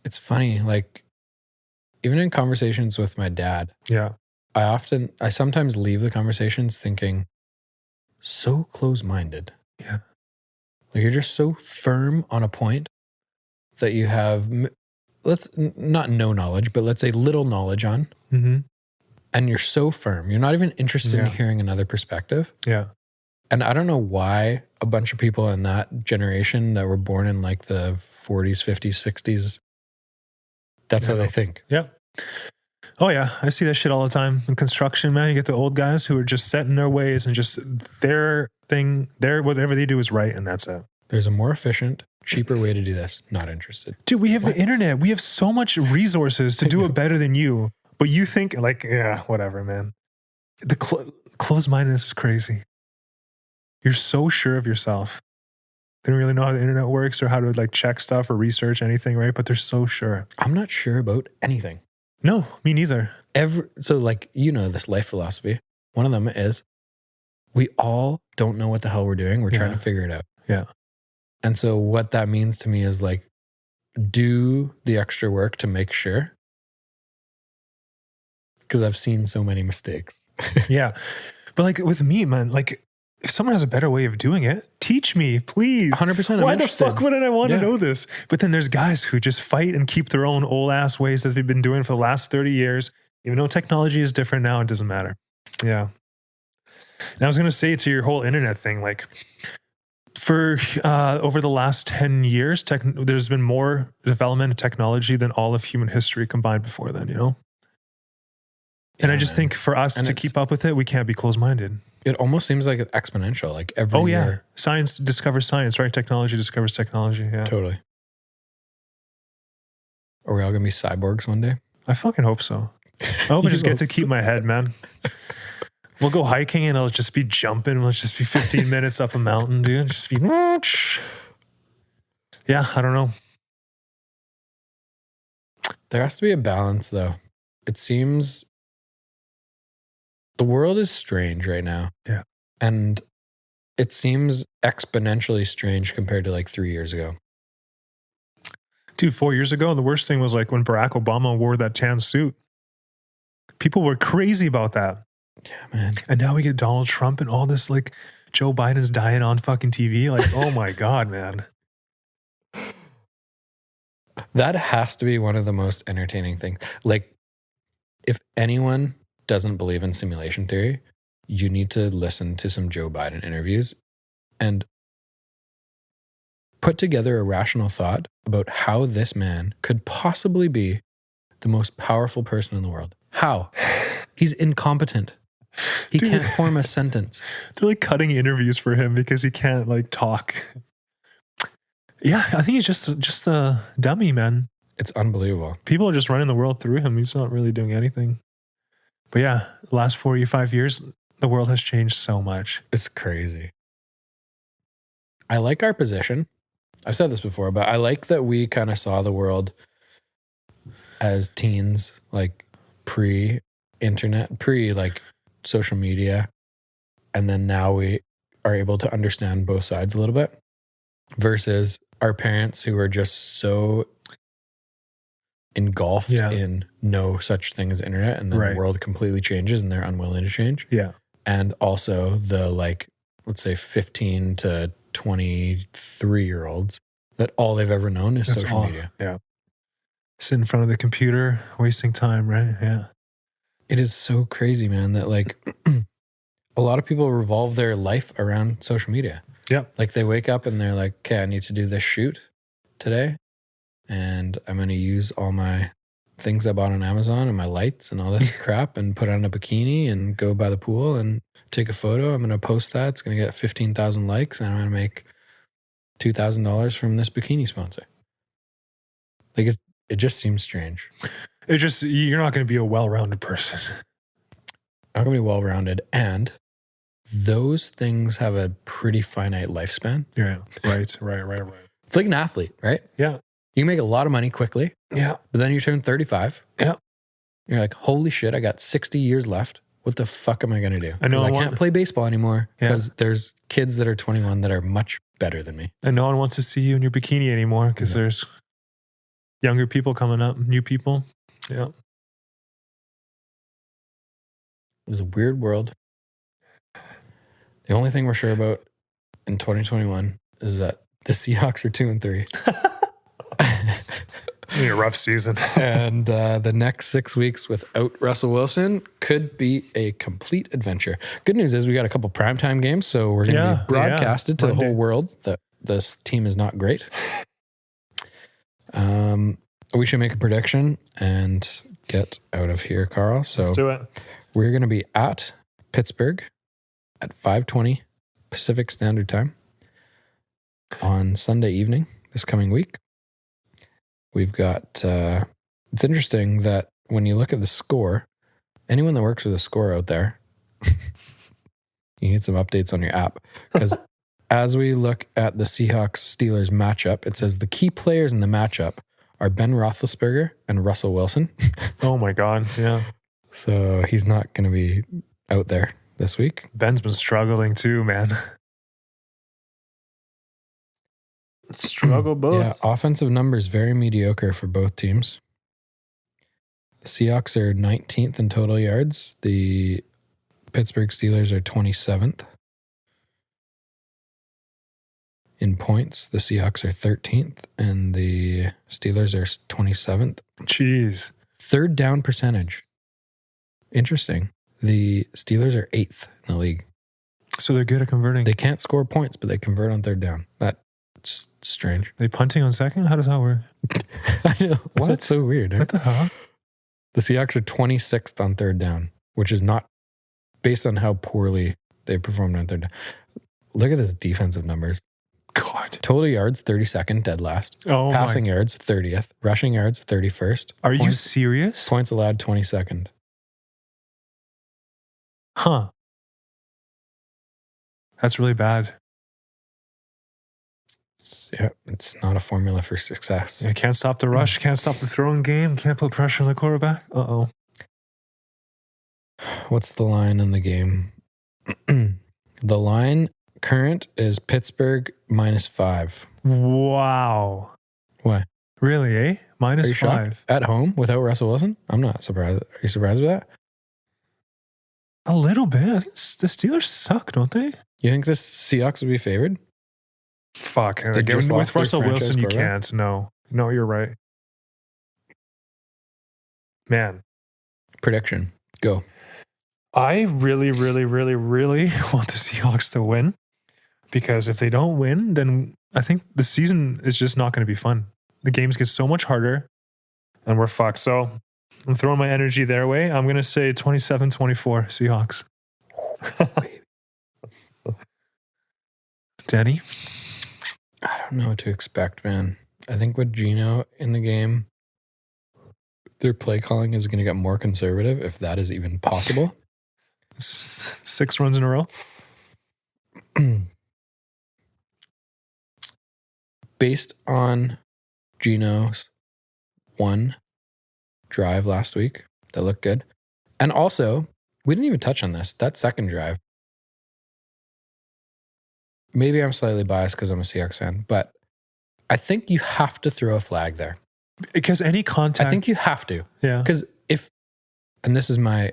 It's funny, like even in conversations with my dad. Yeah. I sometimes leave the conversations thinking, so close-minded. Yeah. Like you're just so firm on a point that you have, not no knowledge, but let's say little knowledge on. Mm-hmm. And you're so firm. You're not even interested in hearing another perspective. Yeah. And I don't know why a bunch of people in that generation that were born in like the 40s, 50s, 60s, that's how they think. Yeah. Oh yeah. I see that shit all the time. In construction, man, you get the old guys who are just set in their ways and just their thing, whatever they do is right, and that's it. There's a more efficient, cheaper way to do this. Not interested. Dude, we have the internet. We have so much resources to do it better than you. But you think like, yeah, whatever, man. The closed-mindedness is crazy. You're so sure of yourself. They don't really know how the internet works or how to like check stuff or research anything, right? But they're so sure. I'm not sure about anything. No, me neither. So like, this life philosophy. One of them is we all don't know what the hell we're doing. We're trying to figure it out. Yeah. And so what that means to me is like, do the extra work to make sure. Because I've seen so many mistakes. Yeah. But like with me, man, like if someone has a better way of doing it, teach me, please. 100%. Why the fuck wouldn't I want to know this? But then there's guys who just fight and keep their own old ass ways that they've been doing for the last 30 years. Even though technology is different now, it doesn't matter. Yeah. And I was going to say to your whole internet thing, like for over the last 10 years, there's been more development in technology than all of human history combined before then, And I just think for us to keep up with it, we can't be closed-minded. It almost seems like it's exponential. Like every year. Science discovers science, right? Technology discovers technology. Yeah. Totally. Are we all going to be cyborgs one day? I fucking hope so. I hope I just get to keep my head, man. We'll go hiking and I'll just be jumping. We'll just be 15 minutes up a mountain, dude. Just be... Yeah, I don't know. There has to be a balance, though. It seems... The world is strange right now. Yeah. And it seems exponentially strange compared to like 3 years ago. Dude, 4 years ago, the worst thing was like when Barack Obama wore that tan suit. People were crazy about that. Yeah, man. And now we get Donald Trump and all this like Joe Biden's dying on fucking TV. Like, oh my God, man. That has to be one of the most entertaining things. Like, if anyone doesn't believe in simulation theory, you need to listen to some Joe Biden interviews and put together a rational thought about how this man could possibly be the most powerful person in the world. How? He's incompetent. He can't form a sentence. They're like cutting interviews for him because he can't like talk. Yeah, I think he's just a dummy, man. It's unbelievable. People are just running the world through him. He's not really doing anything. But yeah, the last 45 years, the world has changed so much. It's crazy. I like our position. I've said this before, but I like that we kind of saw the world as teens, like pre-internet, like social media. And then now we are able to understand both sides a little bit versus our parents who are just so engulfed in no such thing as internet, and then the world completely changes and they're unwilling to change. Yeah. And also the like, let's say 15 to 23-year-olds that all they've ever known is social media. Yeah. Sit in front of the computer, wasting time, right? Yeah. It is so crazy, man, that like a lot of people revolve their life around social media. Yeah. Like they wake up and they're like, okay, I need to do this shoot today. And I'm going to use all my things I bought on Amazon and my lights and all this crap and put on a bikini and go by the pool and take a photo. I'm going to post that. It's going to get 15,000 likes and I'm going to make $2,000 from this bikini sponsor. Like it just seems strange. You're not going to be a well-rounded person. Not going to be well-rounded. And those things have a pretty finite lifespan. Yeah. Right. It's like an athlete, right? Yeah. You can make a lot of money quickly. Yeah. But then you turn 35. Yeah. You're like, holy shit, I got 60 years left. What the fuck am I going to do? I know I can't play baseball anymore because there's kids that are 21 that are much better than me. And no one wants to see you in your bikini anymore because there's younger people coming up, new people. Yeah. It was a weird world. The only thing we're sure about in 2021 is that the Seahawks are 2-3. A rough season. And the next 6 weeks without Russell Wilson could be a complete adventure. Good news is we got a couple primetime games, so we're going to be broadcasted to the whole world that this team is not great. We should make a prediction and get out of here, Carl. So let's do it. We're going to be at Pittsburgh at 5:20 Pacific Standard Time on Sunday evening this coming week. We've got, it's interesting that when you look at the score, anyone that works with a score out there, you need some updates on your app. Because as we look at the Seahawks-Steelers matchup, it says the key players in the matchup are Ben Roethlisberger and Russell Wilson. Oh my God, yeah. So he's not going to be out there this week. Ben's been struggling too, man. Struggle both. Yeah, offensive numbers very mediocre for both teams. The Seahawks are 19th in total yards. The Pittsburgh Steelers are 27th. In points, the Seahawks are 13th and the Steelers are 27th. Jeez. Third down percentage. Interesting. The Steelers are 8th in the league. So they're good at converting. They can't score points, but they convert on third down. That's strange. They punting on second? How does that work? I know. What? That's so weird. Right? What the hell? The Seahawks are 26th on third down, which is not based on how poorly they performed on third down. Look at this defensive numbers. God. Total yards, 32nd, dead last. Oh, Passing yards, 30th. Rushing yards, 31st. Are you serious? Points allowed, 22nd. Huh. That's really bad. It's not a formula for success. You can't stop the rush, can't stop the throwing game, can't put pressure on the quarterback. Uh-oh. What's the line in the game? The line current is Pittsburgh -5. Wow. Why? Really, eh? -5. Shocked? At home without Russell Wilson? I'm not surprised. Are you surprised with that? A little bit. I think the Steelers suck, don't they? You think the Seahawks would be favored? Fuck. With Russell Wilson, you can't. No, you're right. Man. Prediction. Go. I really, really, really, really want the Seahawks to win. Because if they don't win, then I think the season is just not going to be fun. The games get so much harder and we're fucked. So I'm throwing my energy their way. I'm going to say 27-24 Seahawks. Denny? I don't know what to expect, man. I think with Geno in the game, their play calling is going to get more conservative, if that is even possible. 6 runs in a row? Based on Geno's one drive last week, that looked good. And also, we didn't even touch on this. That second drive. Maybe I'm slightly biased because I'm a Seahawks fan, but I think you have to throw a flag there. Because any contact. I think you have to. Yeah. Because and this is my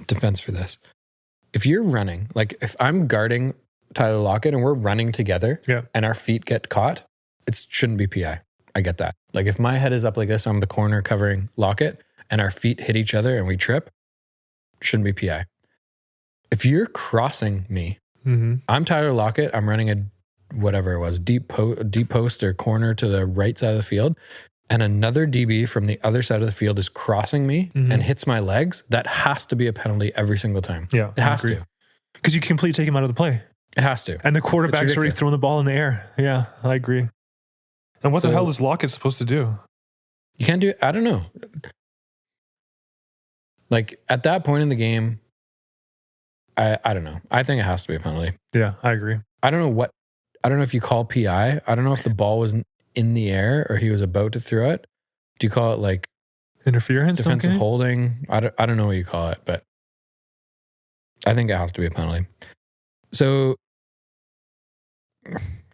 defense for this. If you're running, like if I'm guarding Tyler Lockett and we're running together and our feet get caught, it shouldn't be PI. I get that. Like if my head is up like this, I'm the corner covering Lockett and our feet hit each other and we trip, shouldn't be PI. If you're crossing me, I'm Tyler Lockett, I'm running a whatever it was, deep post or corner to the right side of the field, and another DB from the other side of the field is crossing me and hits my legs, that has to be a penalty every single time. Yeah. It has to. Because you completely take him out of the play. It has to. And the quarterback's already throwing the ball in the air. Yeah, I agree. And what the hell is Lockett supposed to do? You can't do it. I don't know. Like at that point in the game, I don't know. I think it has to be a penalty. Yeah, I agree. I don't know if you call PI. I don't know if the ball was in the air or he was about to throw it. Do you call it like interference? Defensive holding? I don't know what you call it, but I think it has to be a penalty. So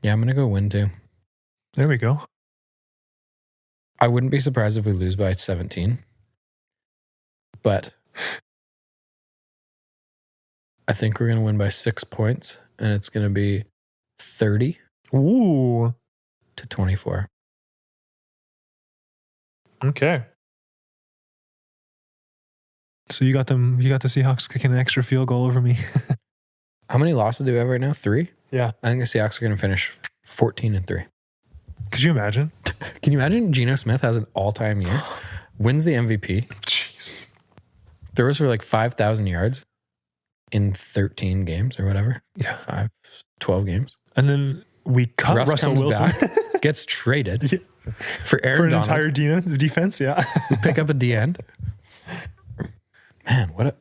yeah, I'm going to go win too. There we go. I wouldn't be surprised if we lose by 17. But I think we're going to win by 6 points, and it's going to be 30 to 24. Okay. So you got the Seahawks kicking an extra field goal over me. How many losses do we have right now? 3? Yeah. I think the Seahawks are going to finish 14-3. Could you imagine? Can you imagine Geno Smith has an all-time year, wins the MVP, jeez, throws for like 5,000 yards in 13 games or whatever. Yeah. 12 games. And then we cut Russell Wilson. Back, gets traded for Aaron Donald. Donald. Entire defense, yeah. We pick up a D-end. Man,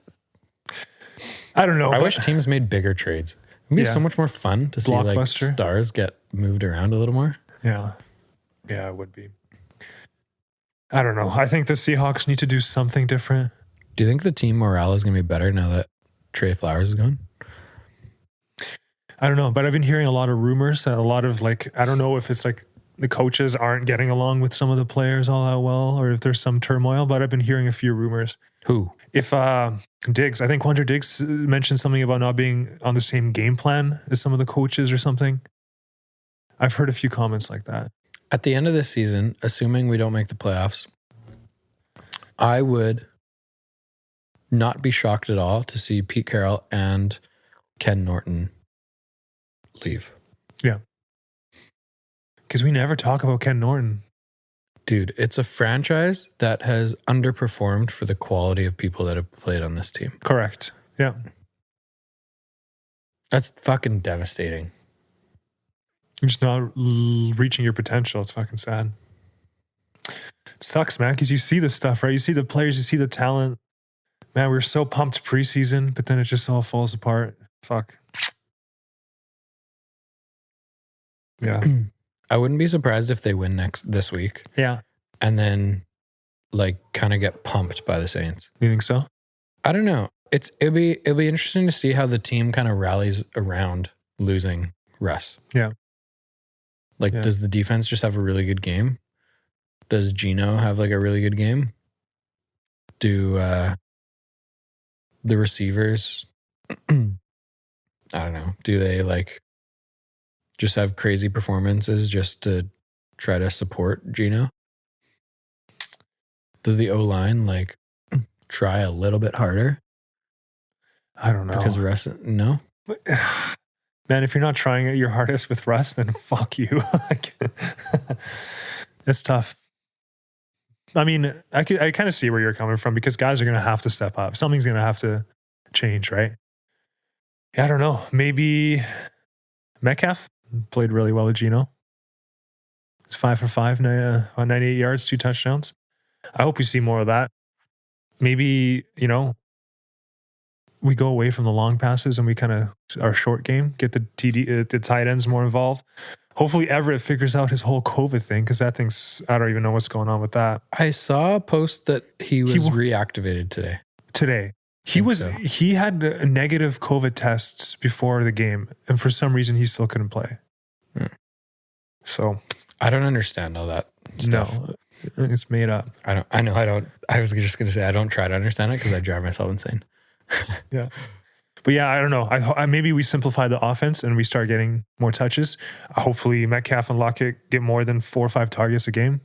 I don't know. I wish teams made bigger trades. It would be so much more fun to see like stars get moved around a little more. Yeah. Yeah, it would be. I don't know. I think the Seahawks need to do something different. Do you think the team morale is going to be better now that Trey Flowers is gone? I don't know, but I've been hearing a lot of rumors that a lot of like, I don't know if it's like the coaches aren't getting along with some of the players all that well, or if there's some turmoil, but I've been hearing a few rumors. Who? If Diggs, I think Quandre Diggs mentioned something about not being on the same game plan as some of the coaches or something. I've heard a few comments like that. At the end of this season, assuming we don't make the playoffs, I would not be shocked at all to see Pete Carroll and Ken Norton leave. Yeah. Because we never talk about Ken Norton. Dude, it's a franchise that has underperformed for the quality of people that have played on this team. Correct. Yeah. That's fucking devastating. You're just not reaching your potential. It's fucking sad. It sucks, man, because you see the stuff, right? You see the players, you see the talent. Man, we were so pumped preseason, but then it just all falls apart. Fuck. Yeah. I wouldn't be surprised if they win this week. Yeah. And then like kind of get pumped by the Saints. You think so? I don't know. It'll be interesting to see how the team kind of rallies around losing Russ. Yeah. Like, does the defense just have a really good game? Does Geno have like a really good game? Do the receivers, I don't know, do they like just have crazy performances just to try to support Geno? Does the O-line like try a little bit harder? I don't know. Because Russ, no? Man, if you're not trying your hardest with Russ, then fuck you. It's tough. I mean, I kind of see where you're coming from because guys are going to have to step up. Something's going to have to change, right? Yeah, I don't know. Maybe Metcalf played really well with Geno. It's 5 for 5 on 98 yards, 2 touchdowns. I hope we see more of that. Maybe, we go away from the long passes and we kind of our short game, get the tight ends more involved. Hopefully Everett figures out his whole COVID thing because that thing's, I don't even know what's going on with that. I saw a post that he was reactivated today. He had negative COVID tests before the game, and for some reason he still couldn't play. So I don't understand all that stuff. no, it's made up. I was just going to say, I don't try to understand it because I drive myself insane. Yeah. But yeah, I don't know. I maybe we simplify the offense and we start getting more touches. Hopefully Metcalf and Lockett get more than 4 or 5 targets a game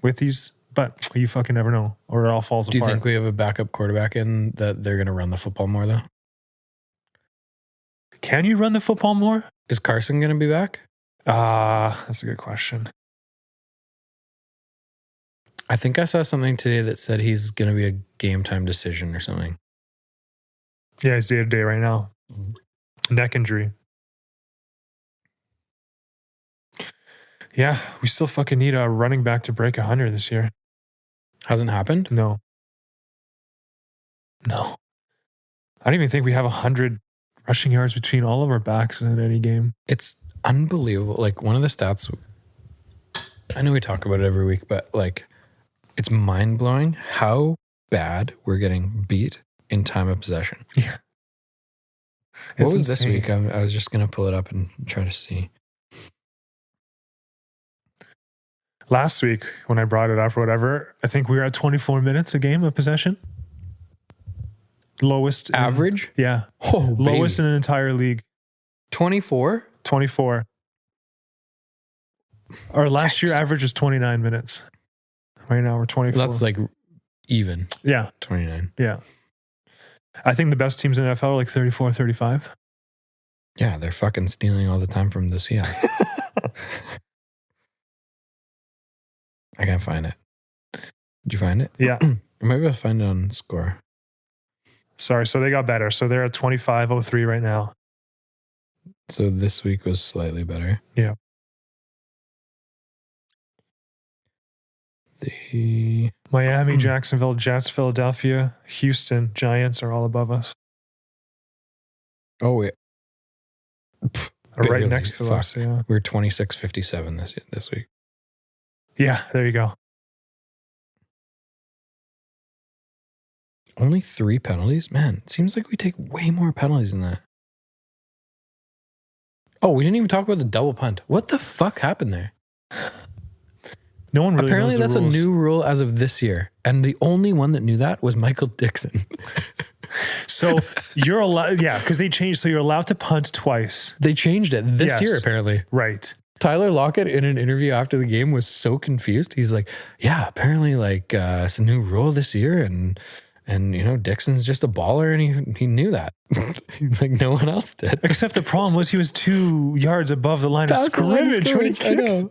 with these, but you fucking never know, or it all falls apart. Do you think we have a backup quarterback in that they're going to run the football more though? Can you run the football more? Is Carson going to be back? That's a good question. I think I saw something today that said he's going to be a game time decision or something. Yeah, he's day to day right now. Neck injury. Yeah, we still fucking need a running back to break 100 this year. Hasn't happened? No. I don't even think we have 100 rushing yards between all of our backs in any game. It's unbelievable. Like one of the stats, I know we talk about it every week, but like it's mind blowing how bad we're getting beat in time of possession. Yeah. What was this week? I was just going to pull it up and try to see. Last week, when I brought it up or whatever, I think we were at 24 minutes a game of possession. Lowest. Average? Yeah. Oh, lowest baby. in an entire league. 24? 24. Our last year average was 29 minutes. Right now we're 24. That's like even. Yeah. 29. Yeah. I think the best teams in the NFL are like 34, 35. Yeah, they're fucking stealing all the time from the Seahawks. I can't find it. Did you find it? Yeah. Maybe I'll find it on Score. Sorry, so they got better. So they're at 25.03 right now. So this week was slightly better. Yeah. The Miami, Jacksonville, Jets, Philadelphia, Houston, Giants are all above us. Oh, wait. Are right Barely. next to Fuck. us. Yeah. We're 26-57 this week. Yeah, there you go. Only 3 penalties? Man, it seems like we take way more penalties than that. Oh, we didn't even talk about the double punt. What the fuck happened there? No one really Apparently knows the that's rules. a new rule as of this year. And the only one that knew that was Michael Dickson. So you're allowed, yeah, because they changed. So you're allowed to punt twice. They changed it this Yes. year, apparently. Right. Tyler Lockett in an interview after the game was so confused. He's like, yeah, apparently like it's a new rule this year. And you know, Dixon's just a baller and he knew that. He's like, no one else did. Except the problem was he was 2 yards above the line of Past the line of scrimmage when he scrimmage, I kicks. know.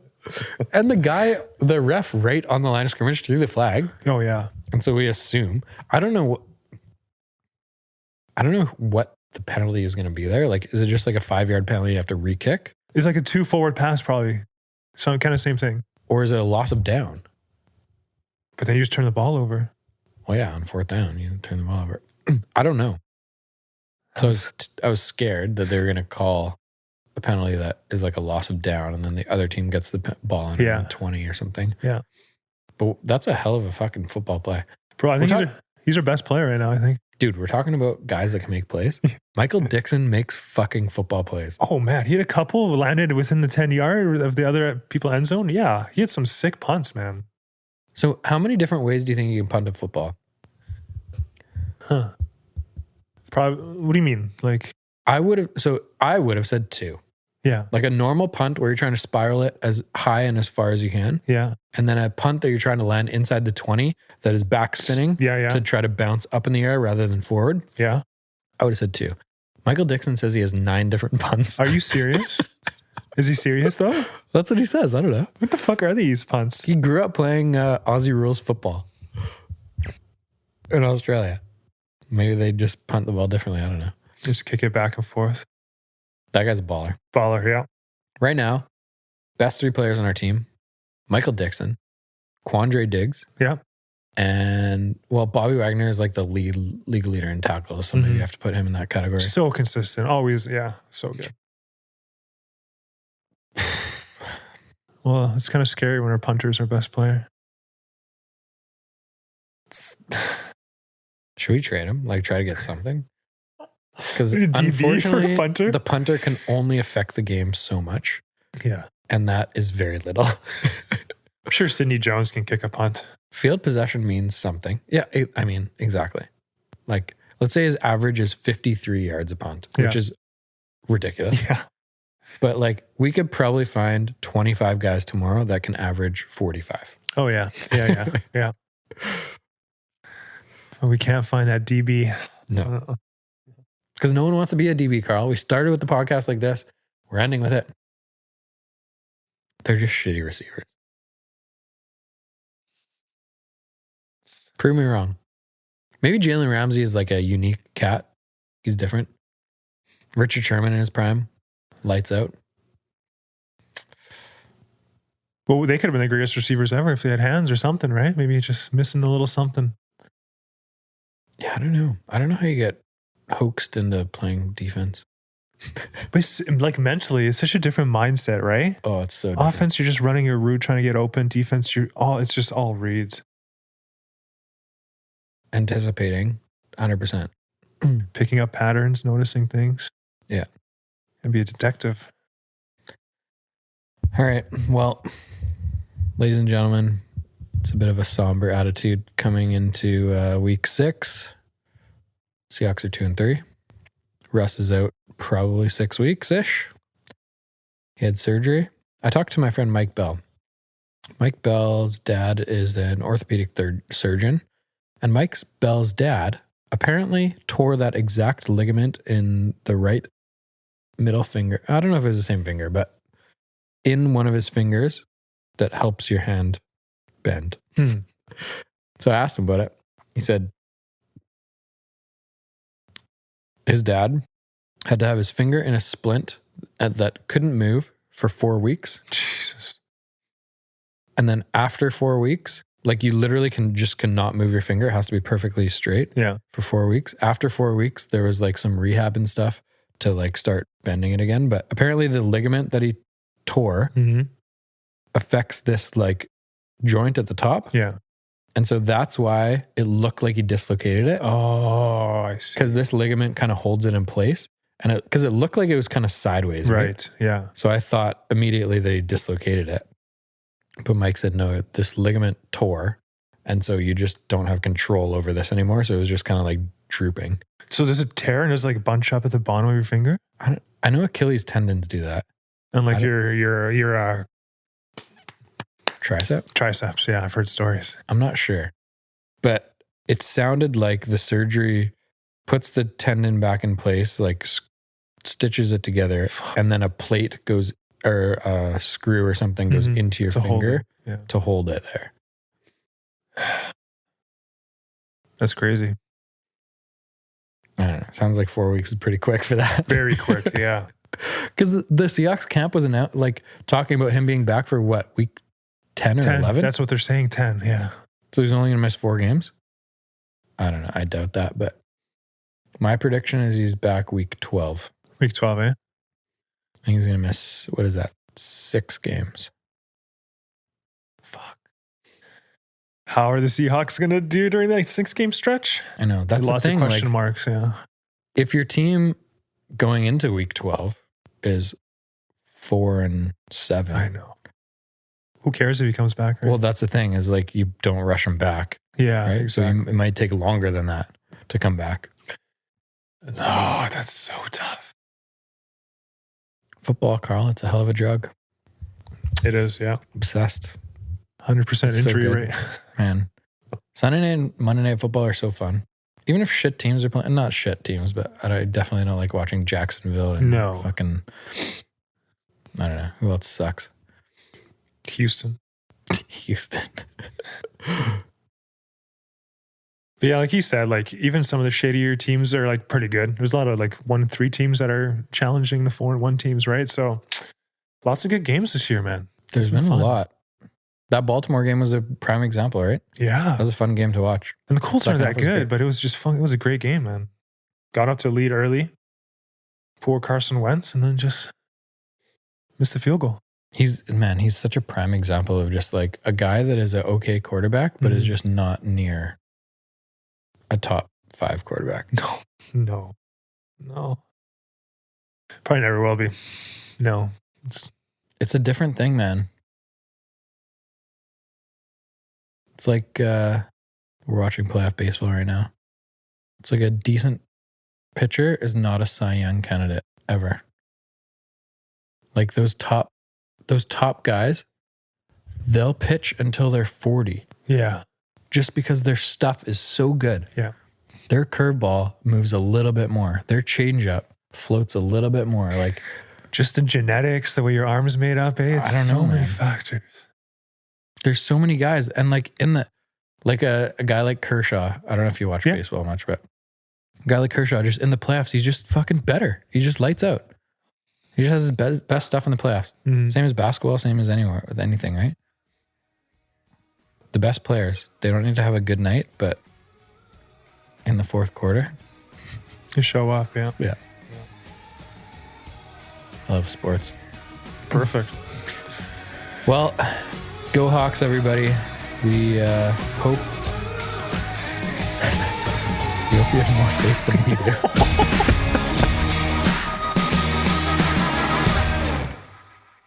And the ref right on the line of scrimmage threw the flag. Oh, yeah. And so we assume, I don't know what the penalty is going to be there. Like, is it just like a 5-yard penalty you have to re-kick? It's like a 2 forward pass, probably. So kind of same thing. Or is it a loss of down? But then you just turn the ball over. Well, yeah, on 4th down, you turn the ball over. I don't know. So I was scared that they were going to call a penalty that is like a loss of down, and then the other team gets the ball on Yeah. 20 or something. Yeah. But that's a hell of a fucking football play. Bro, I think he's our best player right now, I think. Dude, we're talking about guys that can make plays. Michael Dickson makes fucking football plays. Oh, man. He had a couple landed within the 10-yard of the other people end zone. Yeah. He had some sick punts, man. So how many different ways do you think you can punt a football? Huh. Probably. What do you mean? Like, I would have said 2. yeah. Like a normal punt where you're trying to spiral it as high and as far as you can. Yeah. And then a punt that you're trying to land inside the 20 that is back spinning Yeah. to try to bounce up in the air rather than forward. Yeah. I would have said 2. Michael Dickson says he has 9 different punts. Are you serious? Is he serious though? That's what he says. I don't know. What the fuck are these punts? He grew up playing Aussie rules football in Australia. Maybe they just punt the ball differently. I don't know. Just kick it back and forth. That guy's a baller. Baller, yeah. Right now, best 3 players on our team, Michael Dickson, Quandre Diggs, Yeah. and, well, Bobby Wagner is like the league leader in tackles, so maybe you have to put him in that category. So consistent. Always, yeah. So good. Well, it's kind of scary when our punter's our best player. Should we trade him? Like, try to get something? Because DB for a unfortunately, punter? the punter can only affect the game so much. Yeah. and that is very little. I'm sure Sidney Jones can kick a punt. Field possession means something. Yeah, I mean, exactly. Like, let's say his average is 53 yards a punt, which is ridiculous. Yeah. But like, we could probably find 25 guys tomorrow that can average 45. Oh, yeah. Yeah. But we can't find that DB. No. Because no one wants to be a DB, Carl. We started with the podcast like this. We're ending with it. They're just shitty receivers. Prove me wrong. Maybe Jalen Ramsey is like a unique cat. He's different. Richard Sherman in his prime. Lights out. Well, they could have been the greatest receivers ever if they had hands or something, right? Maybe just missing a little something. Yeah, I don't know. I don't know how you get hoaxed into playing defense. But it's, like mentally, it's such a different mindset, right? Oh, it's so different. Offense, you're just running your route, trying to get open. Defense, it's just all reads. Anticipating 100%. Picking up patterns, noticing things. Yeah. And be a detective. All right. Well, ladies and gentlemen, it's a bit of a somber attitude coming into week 6. Seahawks are 2-3. Russ is out probably 6 weeks-ish. He had surgery. I talked to my friend Mike Bell. Mike Bell's dad is an orthopedic surgeon. And Mike Bell's dad apparently tore that exact ligament in the right middle finger. I don't know if it was the same finger, but in one of his fingers that helps your hand bend. So I asked him about it. He said his dad had to have his finger in a splint that couldn't move for 4 weeks. Jesus. And then after 4 weeks, like you literally cannot move your finger. It has to be perfectly straight. Yeah. For 4 weeks. After 4 weeks, there was like some rehab and stuff to like start bending it again. But apparently the ligament that he tore affects this like joint at the top. Yeah. And so that's why it looked like he dislocated it. Oh, I see. Because this ligament kind of holds it in place. And because it looked like it was kind of sideways. Right. Yeah. So I thought immediately that he dislocated it. But Mike said, no, this ligament tore. And so you just don't have control over this anymore. So it was just kind of like drooping. So does it tear and just like bunch up at the bottom of your finger? I know Achilles tendons do that. And like your triceps. Yeah, I've heard stories. I'm not sure. But it sounded like the surgery puts the tendon back in place, like stitches it together, and then a plate goes, or a screw or something goes into your finger to hold it there. That's crazy. I don't know. Sounds like 4 weeks is pretty quick for that. Very quick, yeah. Because the Seahawks camp was announced, like talking about him being back for what, week 10 or 11? That's what they're saying, 10, yeah. So he's only going to miss 4 games? I don't know. I doubt that, but my prediction is he's back week 12. Week 12, eh? I think he's going to miss, what is that, 6 games. Fuck. How are the Seahawks going to do during that 6-game stretch? I know. That's lots the thing. Of question marks, yeah. If your team going into week 12 is 4-7. I know. Who cares if he comes back? Right? Well, that's the thing is like you don't rush him back. Yeah, right? exactly. So it might take longer than that to come back. No, that's so tough. Football, Carl, it's a hell of a drug. It is, yeah. Obsessed. 100% injury rate. Man. Sunday night and Monday Night Football are so fun. Even if shit teams are playing, not shit teams, but I definitely don't like watching Jacksonville and fucking, I don't know, who else sucks? Houston. But yeah, like you said, like even some of the shadier teams are like pretty good. There's a lot of like 1-3 teams that are challenging the 4-1 teams, right? So lots of good games this year, man. There's been a lot. That Baltimore game was a prime example, right? Yeah. That was a fun game to watch. And the Colts aren't that good, but it was just fun. It was a great game, man. Got up to a lead early. Poor Carson Wentz, and then just missed the field goal. He's such a prime example of just like a guy that is an okay quarterback, but is just not near a top 5 quarterback. No. Probably never will be. No. it's a different thing, man. It's like we're watching playoff baseball right now. It's like a decent pitcher is not a Cy Young candidate ever. Like those top guys, they'll pitch until they're 40. Yeah. Just because their stuff is so good. Yeah. Their curveball moves a little bit more. Their changeup floats a little bit more. Like just the genetics, the way your arm's made up, It's I don't know, so many man. factors. There's so many guys. And like a guy like Kershaw, I don't know if you watch baseball much, but a guy like Kershaw, just in the playoffs, he's just fucking better. He just lights out. He just has his best stuff in the playoffs. Same as basketball, same as anywhere with anything, right? The best players, they don't need to have a good night, but in the fourth quarter, you show up, yeah. I love sports. Perfect. Well, go Hawks, everybody. We hope you have more faith than we do.